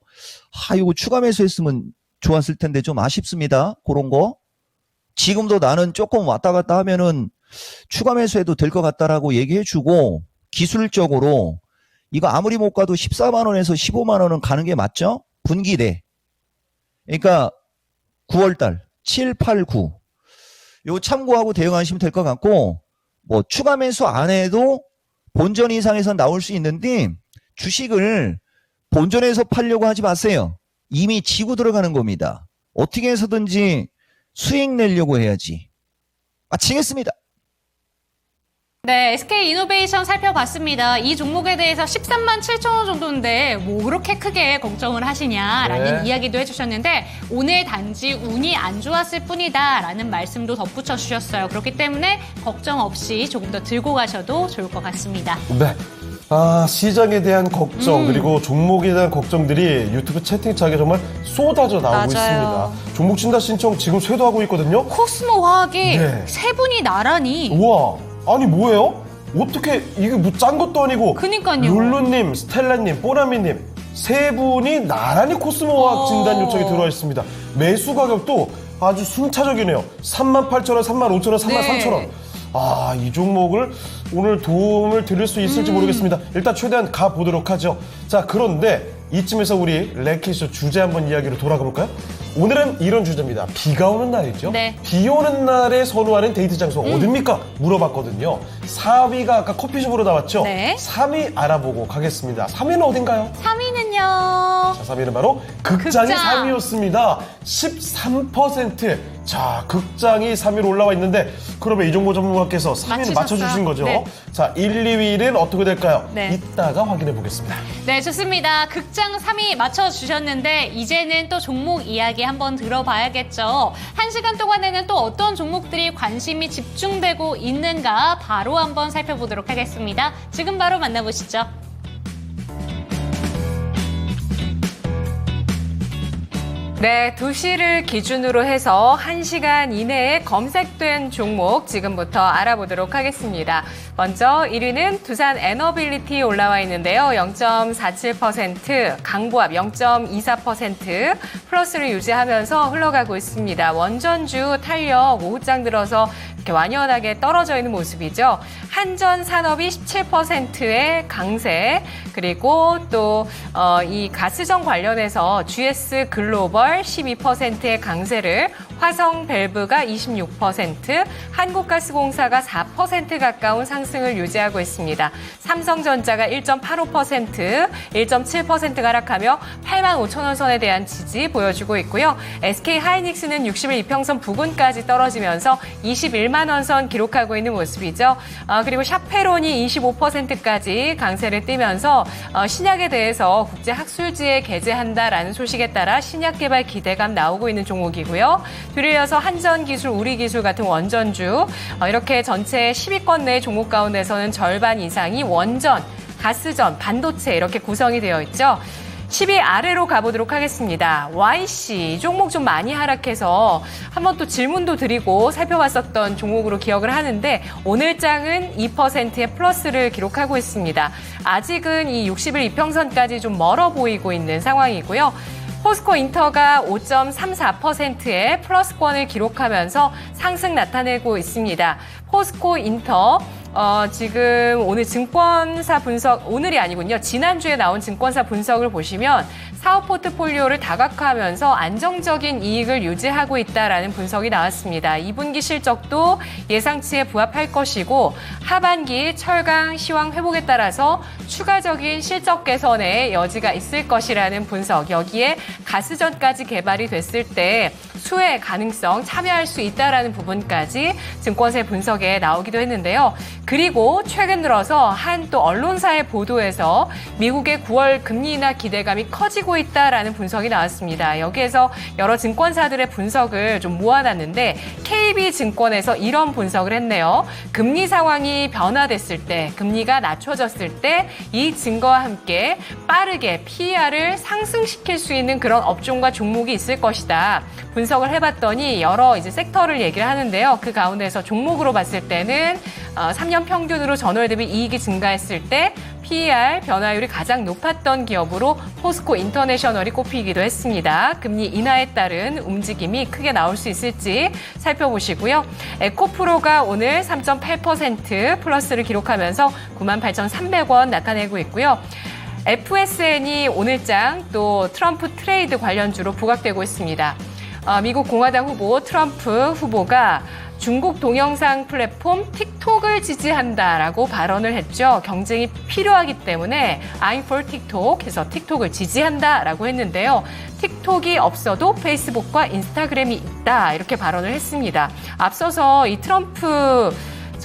Speaker 5: 이거 추가 매수했으면 좋았을 텐데 좀 아쉽습니다. 그런 거. 지금도 나는 조금 왔다 갔다 하면은 추가 매수해도 될 것 같다라고 얘기해주고, 기술적으로 이거 아무리 못 가도 14만 원에서 15만 원은 가는 게 맞죠? 분기대. 그러니까 9월달 7, 8, 9 요 참고하고 대응하시면 될 것 같고, 뭐 추가 매수 안 해도 본전 이상에서 나올 수 있는데 주식을 본전에서 팔려고 하지 마세요. 이미 지고 들어가는 겁니다. 어떻게 해서든지 수익 내려고 해야지. 마치겠습니다.
Speaker 2: 네, SK 이노베이션 살펴봤습니다. 이 종목에 대해서 13만 7천 원 정도인데 뭐 그렇게 크게 걱정을 하시냐라는
Speaker 1: 네.
Speaker 2: 이야기도 해주셨는데 오늘 단지 운이 안 좋았을 뿐이다라는 말씀도 덧붙여 주셨어요. 그렇기 때문에 걱정 없이 조금 더 들고 가셔도 좋을 것 같습니다.
Speaker 1: 네. 시장에 대한 걱정 그리고 종목에 대한 걱정들이 유튜브 채팅창에 정말 쏟아져 나오고
Speaker 2: 맞아요.
Speaker 1: 있습니다. 종목 진단 신청 지금 쇄도하고 있거든요.
Speaker 2: 코스모 화학이
Speaker 1: 네.
Speaker 2: 세 분이 나란히
Speaker 1: 우와, 아니 뭐예요? 어떻게 이게 뭐 짠 것도 아니고
Speaker 2: 그니까요.
Speaker 1: 룰루님, 스텔라님, 뽀라미님 세 분이 나란히 코스모화학 진단 요청이 들어와 있습니다. 매수 가격도 아주 순차적이네요. 38,000원, 35,000원, 33,000원. 이 종목을 오늘 도움을 드릴 수 있을지 모르겠습니다. 일단 최대한 가보도록 하죠. 자, 그런데 이쯤에서 우리 랭키쇼 주제 한번 이야기로 돌아가 볼까요? 오늘은 이런 주제입니다. 비가 오는 날이죠.
Speaker 2: 네.
Speaker 1: 비 오는 날에 선호하는 데이트 장소 어딥니까? 물어봤거든요. 4위가 아까 커피숍으로 나왔죠?
Speaker 2: 네.
Speaker 1: 3위 알아보고 가겠습니다. 3위는 어딘가요?
Speaker 2: 3위는요.
Speaker 1: 자, 3위는 바로 극장이
Speaker 2: 극장.
Speaker 1: 3위였습니다. 13%. 자, 극장이 3위로 올라와 있는데 그러면 이종모 전문가께서 3위를
Speaker 2: 맞추셨어요?
Speaker 1: 맞춰주신 거죠?
Speaker 2: 네.
Speaker 1: 자, 1, 2위는 어떻게 될까요?
Speaker 2: 네.
Speaker 1: 이따가 확인해 보겠습니다.
Speaker 2: 네, 좋습니다. 극장 3위 맞춰주셨는데 이제는 또 종목 이야기 한번 들어봐야겠죠. 1시간 동안에는 또 어떤 종목들이 관심이 집중되고 있는가 바로 한번 살펴보도록 하겠습니다. 지금 바로 만나보시죠.
Speaker 4: 네, 2시를 기준으로 해서 1시간 이내에 검색된 종목 지금부터 알아보도록 하겠습니다. 먼저 1위는 두산 에너빌리티 올라와 있는데요. 0.47%, 강보합 0.24% 플러스를 유지하면서 흘러가고 있습니다. 원전주 탄력 오후장 들어서 이렇게 완연하게 떨어져 있는 모습이죠. 한전산업이 17%의 강세, 그리고 또 이 가스정 관련해서 GS 글로벌 12%의 강세를, 화성 밸브가 26%, 한국가스공사가 4% 가까운 상승을 유지하고 있습니다. 삼성전자가 1.85%, 1.7% 하락하며 85,000원 선에 대한 지지 보여주고 있고요. SK하이닉스는 60일 이평선 부근까지 떨어지면서 21만 원 선 기록하고 있는 모습이죠. 그리고 샤페론이 25%까지 강세를 띠면서 신약에 대해서 국제학술지에 게재한다라는 소식에 따라 신약 개발 기대감 나오고 있는 종목이고요. 뒤를 이어서 한전기술, 우리기술 같은 원전주, 이렇게 전체 10위권 내 종목 가운데서는 절반 이상이 원전, 가스전, 반도체 이렇게 구성이 되어 있죠. 10위 아래로 가보도록 하겠습니다. YC, 이 종목 좀 많이 하락해서 한번 또 질문도 드리고 살펴봤었던 종목으로 기억을 하는데 오늘 장은 2%의 플러스를 기록하고 있습니다. 아직은 이 60일 이평선까지 좀 멀어 보이고 있는 상황이고요. 포스코 인터가 5.34%의 플러스권을 기록하면서 상승 나타내고 있습니다. 포스코 인터 지금 오늘 증권사 분석, 오늘이 아니군요. 지난주에 나온 증권사 분석을 보시면 사업 포트폴리오를 다각화하면서 안정적인 이익을 유지하고 있다라는 분석이 나왔습니다. 2분기 실적도 예상치에 부합할 것이고 하반기 철강, 시황 회복에 따라서 추가적인 실적 개선의 여지가 있을 것이라는 분석, 여기에 가스전까지 개발이 됐을 때 수혜 가능성, 참여할 수 있다라는 부분까지 증권사의 분석에 나오기도 했는데요. 그리고 최근 들어서 한 또 언론사의 보도에서 미국의 9월 금리 인하 기대감이 커지고 있다라는 분석이 나왔습니다. 여기에서 여러 증권사들의 분석을 좀 모아놨는데 KB증권에서 이런 분석을 했네요. 금리 상황이 변화됐을 때, 금리가 낮춰졌을 때 이 증거와 함께 빠르게 PER을 상승시킬 수 있는 그런 업종과 종목이 있을 것이다. 분석을 해봤더니 여러 이제 섹터를 얘기를 하는데요. 그 가운데서 종목으로 봤을 때는 3년 평균으로 전월 대비 이익이 증가했을 때 PER 변화율이 가장 높았던 기업으로 포스코 인터내셔널이 꼽히기도 했습니다. 금리 인하에 따른 움직임이 크게 나올 수 있을지 살펴보시고요. 에코프로가 오늘 3.8% 플러스를 기록하면서 98,300원 나타내고 있고요. FSN이 오늘장 또 트럼프 트레이드 관련주로 부각되고 있습니다. 미국 공화당 후보 트럼프 후보가 중국 동영상 플랫폼 틱톡을 지지한다라고 발언을 했죠. 경쟁이 필요하기 때문에 I'm for TikTok 해서 틱톡을 지지한다라고 했는데요. 틱톡이 없어도 페이스북과 인스타그램이 있다 이렇게 발언을 했습니다. 앞서서 이 트럼프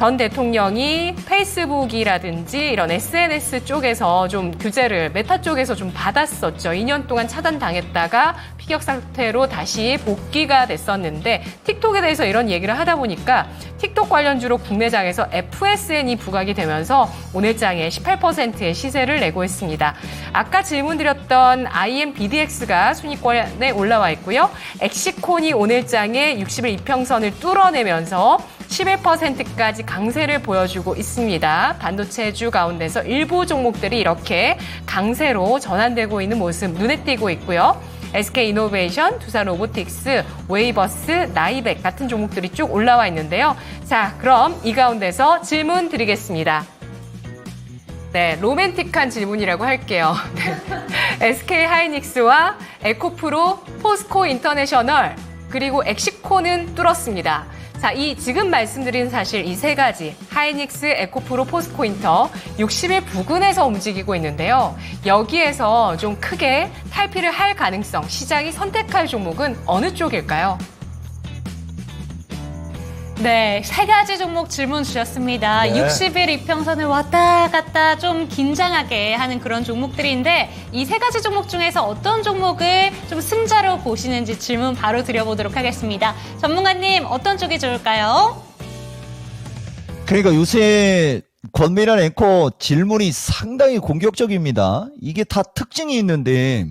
Speaker 4: 전 대통령이 페이스북이라든지 이런 SNS 쪽에서 좀 규제를 메타 쪽에서 좀 받았었죠. 2년 동안 차단당했다가 피격 상태로 다시 복귀가 됐었는데 틱톡에 대해서 이런 얘기를 하다 보니까 틱톡 관련주로 국내장에서 FSN이 부각이 되면서 오늘장에 18%의 시세를 내고 있습니다. 아까 질문드렸던 IMBDX가 순위권에 올라와 있고요. 엑시콘이 오늘장에 60일 이평선을 뚫어내면서 11%까지 강세를 보여주고 있습니다. 반도체주 가운데서 일부 종목들이 이렇게 강세로 전환되고 있는 모습 눈에 띄고 있고요. SK이노베이션, 두산로보틱스, 웨이버스, 나이백 같은 종목들이 쭉 올라와 있는데요. 자, 그럼 이 가운데서 질문 드리겠습니다. 네, 로맨틱한 질문이라고 할게요. 네. SK하이닉스와 에코프로, 포스코 인터내셔널, 그리고 엑시코는 뚫었습니다. 자, 이 지금 말씀드린 사실 이 세 가지 하이닉스, 에코프로, 포스코 인터 60일 부근에서 움직이고 있는데요. 여기에서 좀 크게 탈피를 할 가능성, 시장이 선택할 종목은 어느 쪽일까요?
Speaker 2: 네, 세 가지 종목 질문 주셨습니다.
Speaker 1: 네.
Speaker 2: 60일 이평선을 왔다 갔다 좀 긴장하게 하는 그런 종목들인데 이 세 가지 종목 중에서 어떤 종목을 좀 승자로 보시는지 질문 바로 드려보도록 하겠습니다. 전문가님, 어떤 쪽이 좋을까요?
Speaker 5: 그러니까 요새 권미란 앵커 질문이 상당히 공격적입니다. 이게 다 특징이 있는데,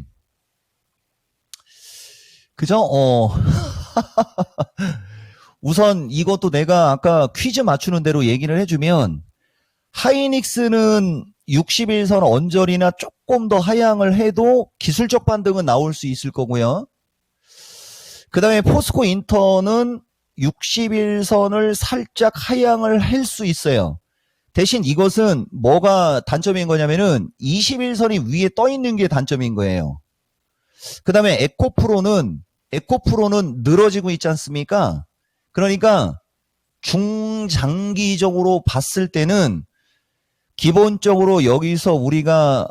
Speaker 5: 그죠? 우선 이것도 내가 아까 퀴즈 맞추는 대로 얘기를 해주면, 하이닉스는 60일선 언저리나 조금 더 하향을 해도 기술적 반등은 나올 수 있을 거고요. 그 다음에 포스코 인터는 60일선을 살짝 하향을 할 수 있어요. 대신 이것은 뭐가 단점인 거냐면은 21선이 위에 떠 있는 게 단점인 거예요. 그 다음에 에코프로는 늘어지고 있지 않습니까? 그러니까 중장기적으로 봤을 때는 기본적으로 여기서 우리가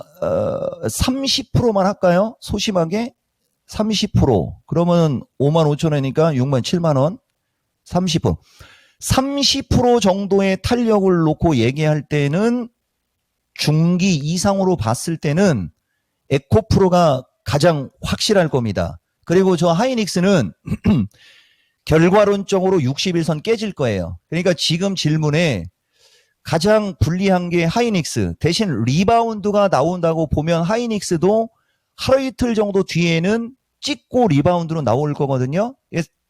Speaker 5: 30%만 할까요? 소심하게 30%. 그러면 55,000원이니까 67,000원. 30% 정도의 탄력을 놓고 얘기할 때는 중기 이상으로 봤을 때는 에코프로가 가장 확실할 겁니다. 그리고 저 하이닉스는 결과론적으로 60일선 깨질 거예요. 그러니까 지금 질문에 가장 불리한 게 하이닉스. 대신 리바운드가 나온다고 보면 하이닉스도 하루 이틀 정도 뒤에는 찍고 리바운드로 나올 거거든요.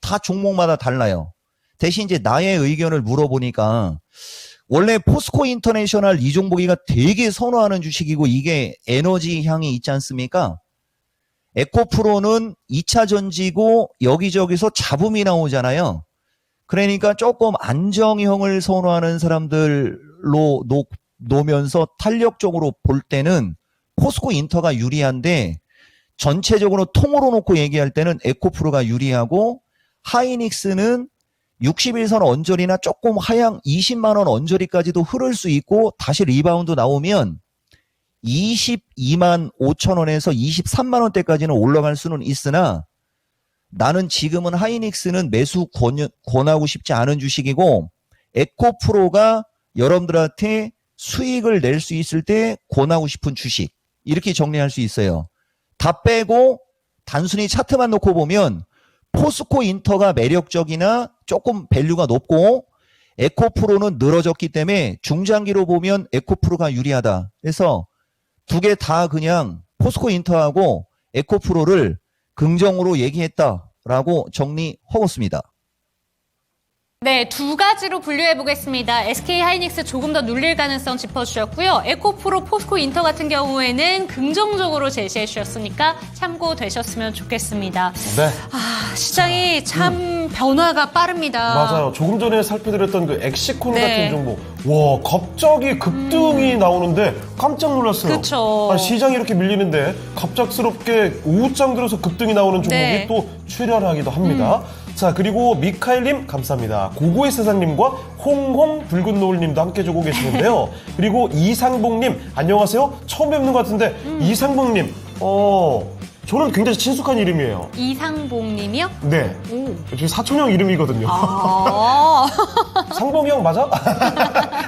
Speaker 5: 다 종목마다 달라요. 대신 이제 나의 의견을 물어보니까 원래 포스코 인터내셔널 이 종목이가 되게 선호하는 주식이고 이게 에너지 향이 있지 않습니까? 에코프로는 2차 전지고 여기저기서 잡음이 나오잖아요. 그러니까 조금 안정형을 선호하는 사람들로 놓으면서 탄력적으로 볼 때는 포스코 인터가 유리한데 전체적으로 통으로 놓고 얘기할 때는 에코프로가 유리하고 하이닉스는 60일선 언저리나 조금 하향 20만원 언저리까지도 흐를 수 있고 다시 리바운드 나오면 22만 5천원에서 23만원대까지는 올라갈 수는 있으나 나는 지금은 하이닉스는 매수 권하고 싶지 않은 주식이고 에코프로가 여러분들한테 수익을 낼 수 있을 때 권하고 싶은 주식 이렇게 정리할 수 있어요. 다 빼고 단순히 차트만 놓고 보면 포스코 인터가 매력적이나 조금 밸류가 높고 에코프로는 늘어졌기 때문에 중장기로 보면 에코프로가 유리하다. 그래서 두 개 다 그냥 포스코 인터하고 에코프로를 긍정으로 얘기했다라고 정리하겠습니다.
Speaker 2: 네, 두 가지로 분류해 보겠습니다. SK 하이닉스 조금 더 눌릴 가능성 짚어주셨고요. 에코프로, 포스코 인터 같은 경우에는 긍정적으로 제시해 주셨으니까 참고되셨으면 좋겠습니다.
Speaker 1: 네.
Speaker 2: 시장이 참 변화가 빠릅니다.
Speaker 1: 맞아요. 조금 전에 살펴드렸던 그 엑시콘
Speaker 2: 네.
Speaker 1: 같은 종목. 와, 갑자기 급등이 나오는데 깜짝 놀랐어요.
Speaker 2: 그쵸.
Speaker 1: 아니, 시장이 이렇게 밀리는데 갑작스럽게 오후장 들어서 급등이 나오는 종목이
Speaker 2: 네.
Speaker 1: 또 출현하기도 합니다. 자, 그리고 미카엘님 감사합니다. 고고의 세상님과 홍홍 붉은 노을님도 함께 주고 계시는데요. 그리고 이상봉님 안녕하세요. 처음 뵙는 것 같은데 이상봉님 저는 굉장히 친숙한 이름이에요.
Speaker 2: 이상봉 님이요?
Speaker 1: 네.
Speaker 2: 오.
Speaker 1: 제 사촌형 이름이거든요.
Speaker 2: 아.
Speaker 1: 상봉이 형 맞아?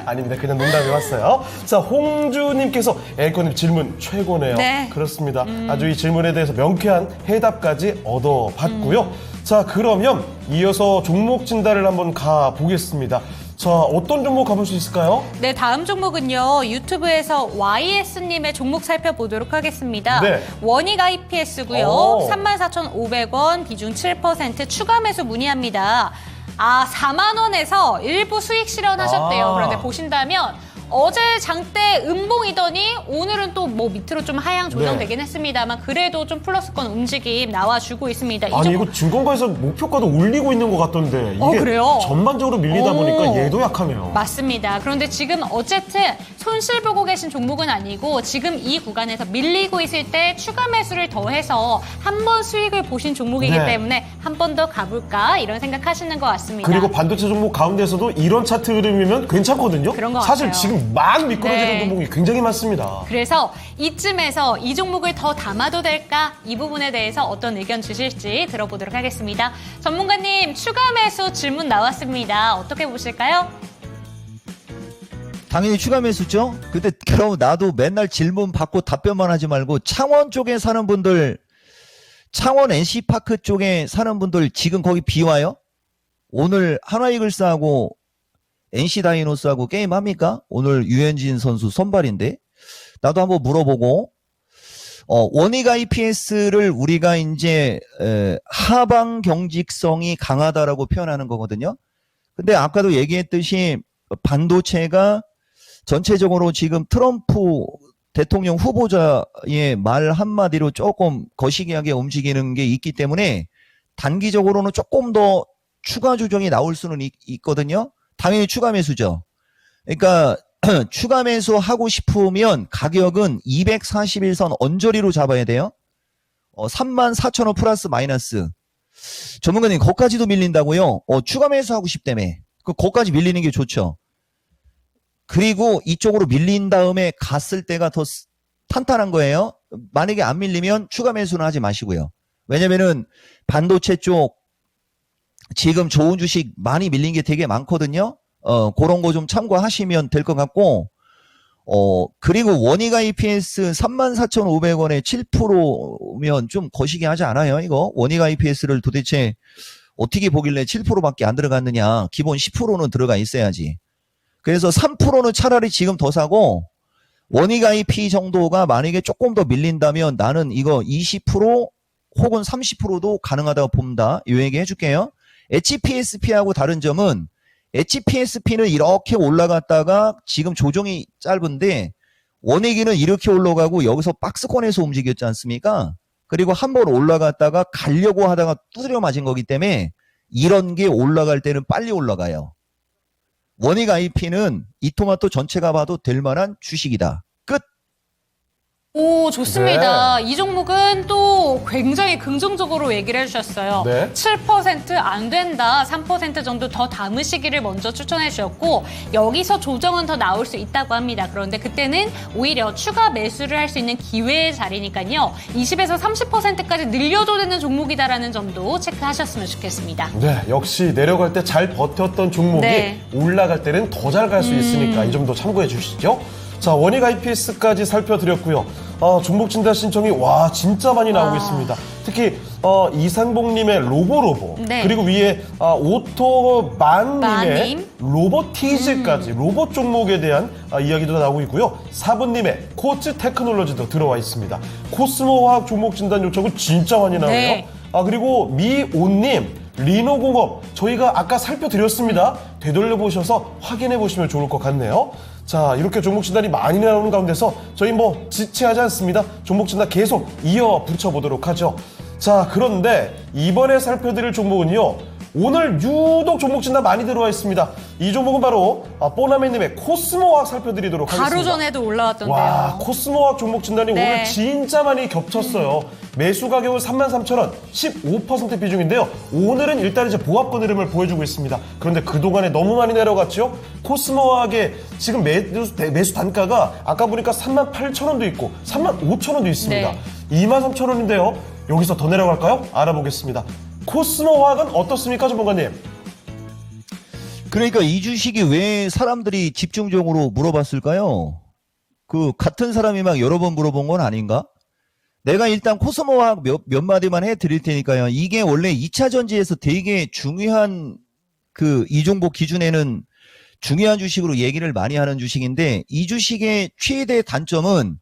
Speaker 1: 아닙니다. 그냥 농담해봤어요. 자, 홍주님께서 앵커님 질문 최고네요.
Speaker 2: 네.
Speaker 1: 그렇습니다. 아주 이 질문에 대해서 명쾌한 해답까지 얻어봤고요. 자, 그러면 이어서 종목 진단을 한번 가보겠습니다. 자, 어떤 종목 가볼 수 있을까요?
Speaker 2: 네, 다음 종목은요. 유튜브에서 YS님의 종목 살펴보도록 하겠습니다.
Speaker 1: 네.
Speaker 2: 원익 IPS고요.
Speaker 1: 오.
Speaker 2: 34,500원, 비중 7% 추가 매수 문의합니다. 아, 4만 원에서 일부 수익 실현하셨대요.
Speaker 1: 아.
Speaker 2: 그런데 보신다면 어제 장대 음봉이더니 오늘은 또 뭐 밑으로 좀 하향 조정되긴 했습니다만 그래도 좀 플러스권 움직임 나와주고 있습니다. 이
Speaker 1: 아니,
Speaker 2: 종목
Speaker 1: 이거 증권가에서 목표가도 올리고 있는 것 같던데. 이게
Speaker 2: 그래요?
Speaker 1: 전반적으로 밀리다
Speaker 2: 오.
Speaker 1: 보니까 얘도 약하네요.
Speaker 2: 맞습니다. 그런데 지금 어쨌든 손실 보고 계신 종목은 아니고 지금 이 구간에서 밀리고 있을 때 추가 매수를 더해서 한 번 수익을 보신 종목이기
Speaker 1: 네.
Speaker 2: 때문에 한 번 더 가볼까 이런 생각하시는 것 같습니다.
Speaker 1: 그리고 반도체 종목 가운데서도 이런 차트 흐름이면 괜찮거든요.
Speaker 2: 그런 것
Speaker 1: 사실
Speaker 2: 같아요.
Speaker 1: 지금 막 미끄러지는
Speaker 2: 네.
Speaker 1: 종목이 굉장히 많습니다.
Speaker 2: 그래서 이쯤에서 이 종목을 더 담아도 될까? 이 부분에 대해서 어떤 의견 주실지 들어보도록 하겠습니다. 전문가님, 추가 매수 질문 나왔습니다. 어떻게 보실까요?
Speaker 5: 당연히 추가 매수죠. 근데 그럼 나도 맨날 질문 받고 답변만 하지 말고 창원 쪽에 사는 분들, 창원 NC파크 쪽에 사는 분들 지금 거기 비와요? 오늘 한화이글스하고 NC다이노스하고 게임합니까? 오늘 유현진 선수 선발인데 나도 한번 물어보고 원익 IPS를 우리가 이제 하방 경직성이 강하다라고 표현하는 거거든요. 근데 아까도 얘기했듯이 반도체가 전체적으로 지금 트럼프 대통령 후보자의 말 한마디로 조금 거시기하게 움직이는 게 있기 때문에 단기적으로는 조금 더 추가 조정이 나올 수는 있거든요. 당연히 추가 매수죠. 그러니까 추가 매수 하고 싶으면 가격은 241선 언저리로 잡아야 돼요. 34,000원 플러스 마이너스. 전문가님 거기까지도 밀린다고요? 추가 매수하고 싶다며. 거기까지 밀리는 게 좋죠. 그리고 이쪽으로 밀린 다음에 갔을 때가 더 탄탄한 거예요. 만약에 안 밀리면 추가 매수는 하지 마시고요. 왜냐면은 반도체 쪽 지금 좋은 주식 많이 밀린 게 되게 많거든요. 그런 거 좀 참고하시면 될 것 같고, 그리고 원익 IPS 34,500원에 7%면 좀 거시기 하지 않아요, 이거? 원익 IPS를 도대체 어떻게 보길래 7%밖에 안 들어갔느냐. 기본 10%는 들어가 있어야지. 그래서 3%는 차라리 지금 더 사고, 원익 IP 정도가 만약에 조금 더 밀린다면 나는 이거 20% 혹은 30%도 가능하다고 봅니다. 이 얘기 해줄게요. HPSP하고 다른 점은 HPSP는 이렇게 올라갔다가 지금 조정이 짧은데 원익이는 이렇게 올라가고 여기서 박스권에서 움직였지 않습니까? 그리고 한번 올라갔다가 가려고 하다가 두드려 맞은 거기 때문에 이런 게 올라갈 때는 빨리 올라가요. 원익 IP는 이토마토 전체가 봐도 될 만한 주식이다. 끝!
Speaker 2: 오, 좋습니다.
Speaker 1: 네.
Speaker 2: 이 종목은 또 굉장히 긍정적으로 얘기를 해주셨어요.
Speaker 1: 네.
Speaker 2: 7% 안 된다, 3% 정도 더 담으시기를 먼저 추천해 주셨고 여기서 조정은 더 나올 수 있다고 합니다. 그런데 그때는 오히려 추가 매수를 할 수 있는 기회의 자리니까요. 20에서 30%까지 늘려도 되는 종목이다라는 점도 체크하셨으면 좋겠습니다.
Speaker 1: 네, 역시 내려갈 때 잘 버텼던 종목이
Speaker 2: 네.
Speaker 1: 올라갈 때는 더 잘 갈 수 있으니까 이 점도 참고해 주시죠. 자, 원익 IPS까지 살펴드렸고요. 종목 진단 신청이 진짜 많이 나오고 있습니다. 특히 이상봉님의 로보로보,
Speaker 2: 네.
Speaker 1: 그리고 위에 오토만님의
Speaker 2: 마님.
Speaker 1: 로보티즈까지 로봇 종목에 대한 이야기도 나오고 있고요. 4번님의 코츠 테크놀로지도 들어와 있습니다. 코스모화학 종목 진단 요청은 진짜 많이 나오네요.
Speaker 2: 네.
Speaker 1: 그리고 미온님, 리노공업 저희가 아까 살펴드렸습니다. 되돌려보셔서 확인해보시면 좋을 것 같네요. 자, 이렇게 종목 진단이 많이 나오는 가운데서 저희 지체하지 않습니다. 종목 진단 계속 이어 붙여보도록 하죠. 자, 그런데 이번에 살펴드릴 종목은요, 오늘 유독 종목 진단 많이 들어와 있습니다. 이 종목은 바로 뽀나메님의 코스모화학 살펴드리도록 하겠습니다.
Speaker 2: 바로 전에도 올라왔던데요.
Speaker 1: 와, 코스모화학 종목 진단이
Speaker 2: 네.
Speaker 1: 오늘 진짜 많이 겹쳤어요. 매수 가격은 33,000원, 15% 비중인데요. 오늘은 일단 이제 보합권 흐름을 보여주고 있습니다. 그런데 그동안에 너무 많이 내려갔죠? 코스모화학의 지금 매수 단가가 아까 보니까 38,000원도 있고 35,000원도 있습니다.
Speaker 2: 네.
Speaker 1: 23,000원인데요. 여기서 더 내려갈까요? 알아보겠습니다. 코스모화학은 어떻습니까, 전문가님?
Speaker 5: 그러니까 이 주식이 왜 사람들이 집중적으로 물어봤을까요? 그 같은 사람이 막 여러 번 물어본 건 아닌가? 내가 일단 코스모화학 몇 마디만 해드릴 테니까요. 이게 원래 2차 전지에서 되게 중요한 그 이종복 기준에는 중요한 주식으로 얘기를 많이 하는 주식인데, 이 주식의 최대 단점은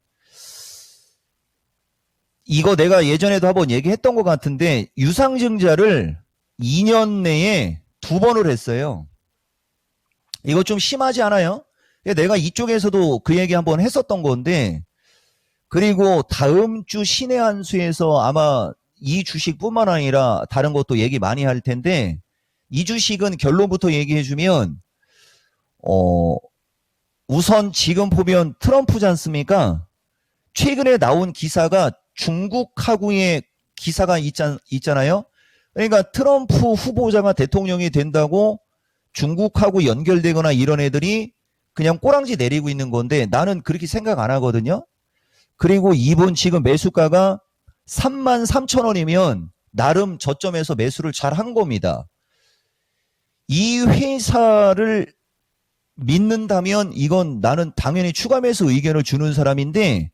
Speaker 5: 이거 내가 예전에도 한번 얘기했던 것 같은데, 유상증자를 2년 내에 2번을 했어요. 이거 좀 심하지 않아요? 내가 이쪽에서도 그 얘기 한번 했었던 건데, 그리고 다음 주 신의 한 수에서 아마 이 주식뿐만 아니라 다른 것도 얘기 많이 할 텐데, 이 주식은 결론부터 얘기해주면 우선 지금 보면 트럼프지 않습니까? 최근에 나온 기사가 중국하고의 기사가 있잖아요. 그러니까 트럼프 후보자가 대통령이 된다고 중국하고 연결되거나 이런 애들이 그냥 꼬랑지 내리고 있는 건데, 나는 그렇게 생각 안 하거든요. 그리고 이번 지금 매수가가 33,000원이면 나름 저점에서 매수를 잘 한 겁니다. 이 회사를 믿는다면 이건 나는 당연히 추가 매수 의견을 주는 사람인데,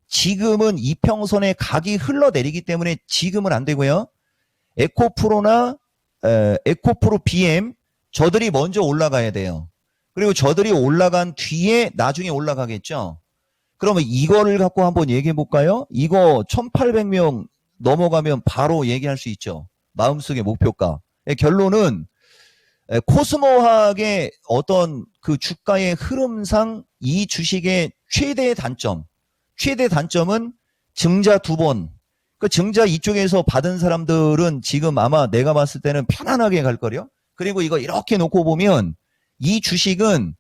Speaker 5: 지금은 이평선에 각이 흘러내리기 때문에 지금은 안 되고요. 에코프로나 에코프로 BM 저들이 먼저 올라가야 돼요. 그리고 저들이 올라간 뒤에 나중에 올라가겠죠. 그러면 이거를 갖고 한번 얘기해 볼까요? 이거 1800명 넘어가면 바로 얘기할 수 있죠. 마음속의 목표가. 결론은 코스모화학의 어떤 그 주가의 흐름상 이 주식의 최대 단점은 증자 2번. 그 증자 이쪽에서 받은 사람들은 지금 아마 내가 봤을 때는 편안하게 갈 거요. 그리고 이거 이렇게 놓고 보면 이 주식은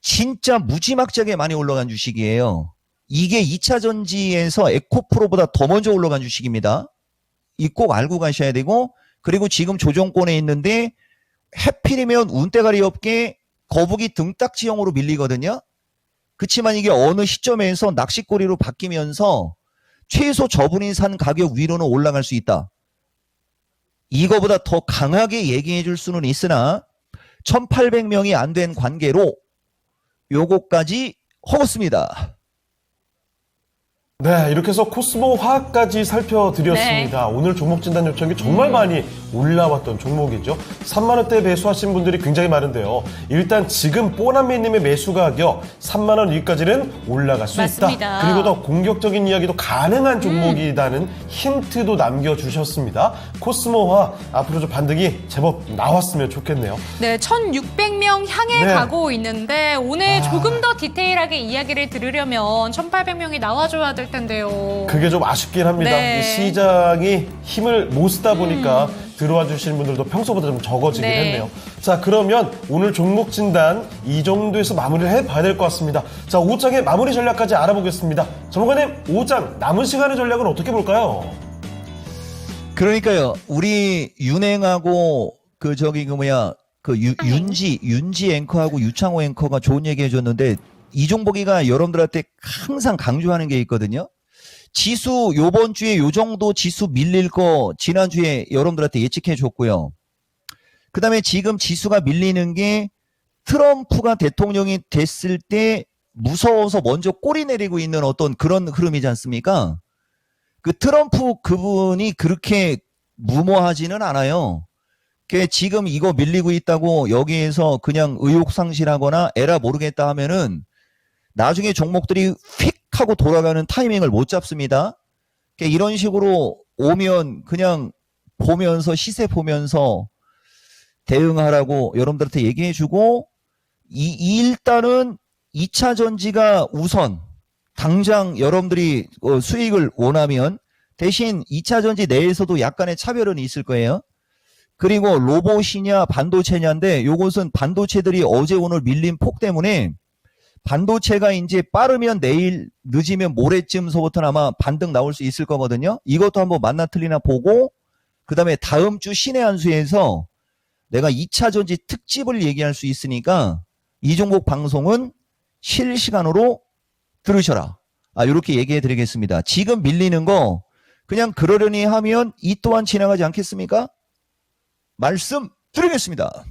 Speaker 5: 진짜 무지막지하게 많이 올라간 주식이에요. 이게 2차 전지에서 에코프로보다 더 먼저 올라간 주식입니다. 이 꼭 알고 가셔야 되고, 그리고 지금 조정권에 있는데 해필이면 운대가리 없게 거북이 등딱지형으로 밀리거든요. 그렇지만 이게 어느 시점에서 낚시꼬리로 바뀌면서 최소 저분이 산 가격 위로는 올라갈 수 있다. 이거보다 더 강하게 얘기해 줄 수는 있으나 1800명이 안 된 관계로 요거까지 허었습니다.
Speaker 1: 네, 이렇게 해서 코스모 화학까지 살펴드렸습니다. 오늘 종목 진단 요청이 정말 많이 올라왔던 종목이죠. 3만원대 매수하신 분들이 굉장히 많은데요. 일단 지금 뽀남미님의 매수 가격 3만원 위까지는 올라갈 수
Speaker 2: 맞습니다.
Speaker 1: 있다. 그리고 더 공격적인 이야기도 가능한 종목이라는 힌트도 남겨주셨습니다. 코스모 화학 앞으로 좀 반등이 제법 나왔으면 좋겠네요.
Speaker 2: 네, 1,600명 향해
Speaker 1: 네.
Speaker 2: 가고 있는데 오늘 조금 더 디테일하게 이야기를 들으려면 1,800명이 나와줘야 될 텐데요.
Speaker 1: 그게 좀 아쉽긴 합니다.
Speaker 2: 네.
Speaker 1: 이 시장이 힘을 못 쓰다 보니까 들어와 주시는 분들도 평소보다 좀 적어지긴
Speaker 2: 네.
Speaker 1: 했네요. 자, 그러면 오늘 종목 진단 이 정도에서 마무리를 해봐야 될 것 같습니다. 자, 5장의 마무리 전략까지 알아보겠습니다. 전문가님, 5장 남은 시간의 전략은 어떻게 볼까요?
Speaker 5: 그러니까요, 우리 윤행하고 윤지 앵커하고 유창호 앵커가 좋은 얘기 해줬는데, 이종복이가 여러분들한테 항상 강조하는 게 있거든요. 지수 요번 주에 요 정도 지수 밀릴 거 지난주에 여러분들한테 예측해 줬고요. 그 다음에 지금 지수가 밀리는 게 트럼프가 대통령이 됐을 때 무서워서 먼저 꼬리 내리고 있는 어떤 그런 흐름이지 않습니까? 그 트럼프 그분이 그렇게 무모하지는 않아요. 지금 이거 밀리고 있다고 여기에서 그냥 의욕상실하거나 에라 모르겠다 하면은 나중에 종목들이 휙 하고 돌아가는 타이밍을 못 잡습니다. 이런 식으로 오면 그냥 보면서 시세 보면서 대응하라고 여러분들한테 얘기해주고, 일단은 2차 전지가 우선 당장 여러분들이 수익을 원하면 대신 2차 전지 내에서도 약간의 차별은 있을 거예요. 그리고 로봇이냐 반도체냐인데, 요것은 반도체들이 어제 오늘 밀린 폭 때문에 반도체가 이제 빠르면 내일, 늦으면 모레쯤서부터는 아마 반등 나올 수 있을 거거든요. 이것도 한번 만나 틀리나 보고, 그 다음에 다음 주 신의 한 수에서 내가 2차 전지 특집을 얘기할 수 있으니까 이 종목 방송은 실시간으로 들으셔라 이렇게 얘기해 드리겠습니다. 지금 밀리는 거 그냥 그러려니 하면 이 또한 지나가지 않겠습니까? 말씀 드리겠습니다.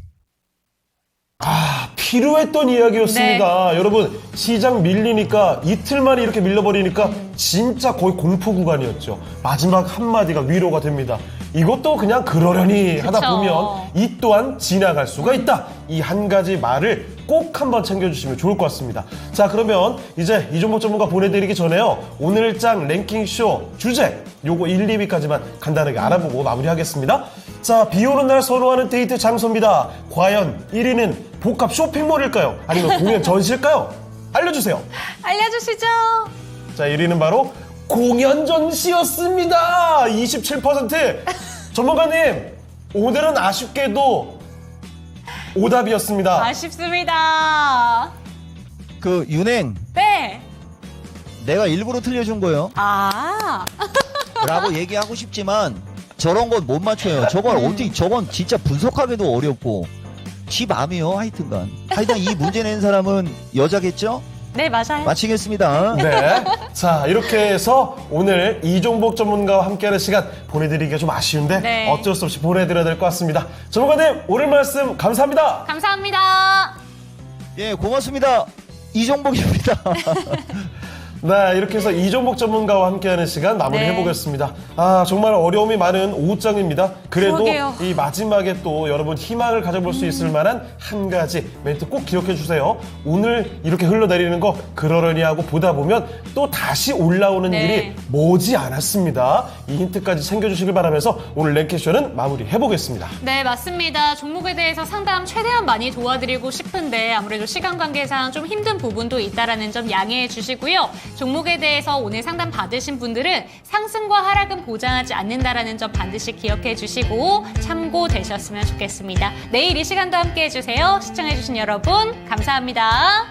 Speaker 1: 필요했던 이야기였습니다. 여러분, 시장 밀리니까 이틀 만에 이렇게 밀려버리니까 진짜 거의 공포 구간이었죠. 마지막 한마디가 위로가 됩니다. 이것도 그냥 그러려니 하다
Speaker 2: 그쵸.
Speaker 1: 보면 이 또한 지나갈 수가 있다. 이 한 가지 말을 꼭 한번 챙겨주시면 좋을 것 같습니다. 자, 그러면 이제 이종목 전문가 보내드리기 전에요. 오늘장 랭킹쇼 주제 요거 1, 2위까지만 간단하게 알아보고 마무리하겠습니다. 자, 비 오는 날 선호하는 데이트 장소입니다. 과연 1위는 복합 쇼핑몰일까요? 아니면 공연 전시일까요? 알려주세요.
Speaker 2: 알려주시죠.
Speaker 1: 자, 1위는 바로 공연 전시였습니다. 27%. 전문가님, 오늘은 아쉽게도 오답이었습니다.
Speaker 2: 아쉽습니다.
Speaker 5: 그 윤행
Speaker 2: 네.
Speaker 5: 내가 일부러 틀려준 거예요.
Speaker 2: 라고
Speaker 5: 얘기하고 싶지만 저런 건 못 맞춰요. 저건 어떻게 저건 진짜 분석하기도 어렵고 지 맘이요. 하여튼 이 문제 낸 사람은 여자겠죠?
Speaker 2: 네, 맞아요.
Speaker 5: 마치겠습니다.
Speaker 1: 네. 자, 이렇게 해서 오늘 이종복 전문가와 함께하는 시간 보내드리기가 좀 아쉬운데
Speaker 2: 네.
Speaker 1: 어쩔 수 없이 보내드려야 될 것 같습니다. 전문가님, 오늘 말씀 감사합니다.
Speaker 2: 감사합니다.
Speaker 5: 예, 고맙습니다. 이종복입니다.
Speaker 1: 네, 이렇게 해서 이종복 전문가와 함께하는 시간 마무리해보겠습니다. 정말 어려움이 많은 오후장입니다. 그래도
Speaker 2: 그러게요.
Speaker 1: 이 마지막에 또 여러분 희망을 가져볼 수 있을 만한 한 가지 멘트 꼭 기억해주세요. 오늘 이렇게 흘러내리는 거 그러려니 하고 보다 보면 또 다시 올라오는
Speaker 2: 네.
Speaker 1: 일이 머지 않았습니다. 이 힌트까지 챙겨주시길 바라면서 오늘 랭킹쇼는 마무리해보겠습니다.
Speaker 2: 네, 맞습니다. 종목에 대해서 상담 최대한 많이 도와드리고 싶은데 아무래도 시간 관계상 좀 힘든 부분도 있다라는 점 양해해 주시고요. 종목에 대해서 오늘 상담 받으신 분들은 상승과 하락은 보장하지 않는다라는 점 반드시 기억해 주시고 참고되셨으면 좋겠습니다. 내일 이 시간도 함께 해주세요. 시청해주신 여러분 감사합니다.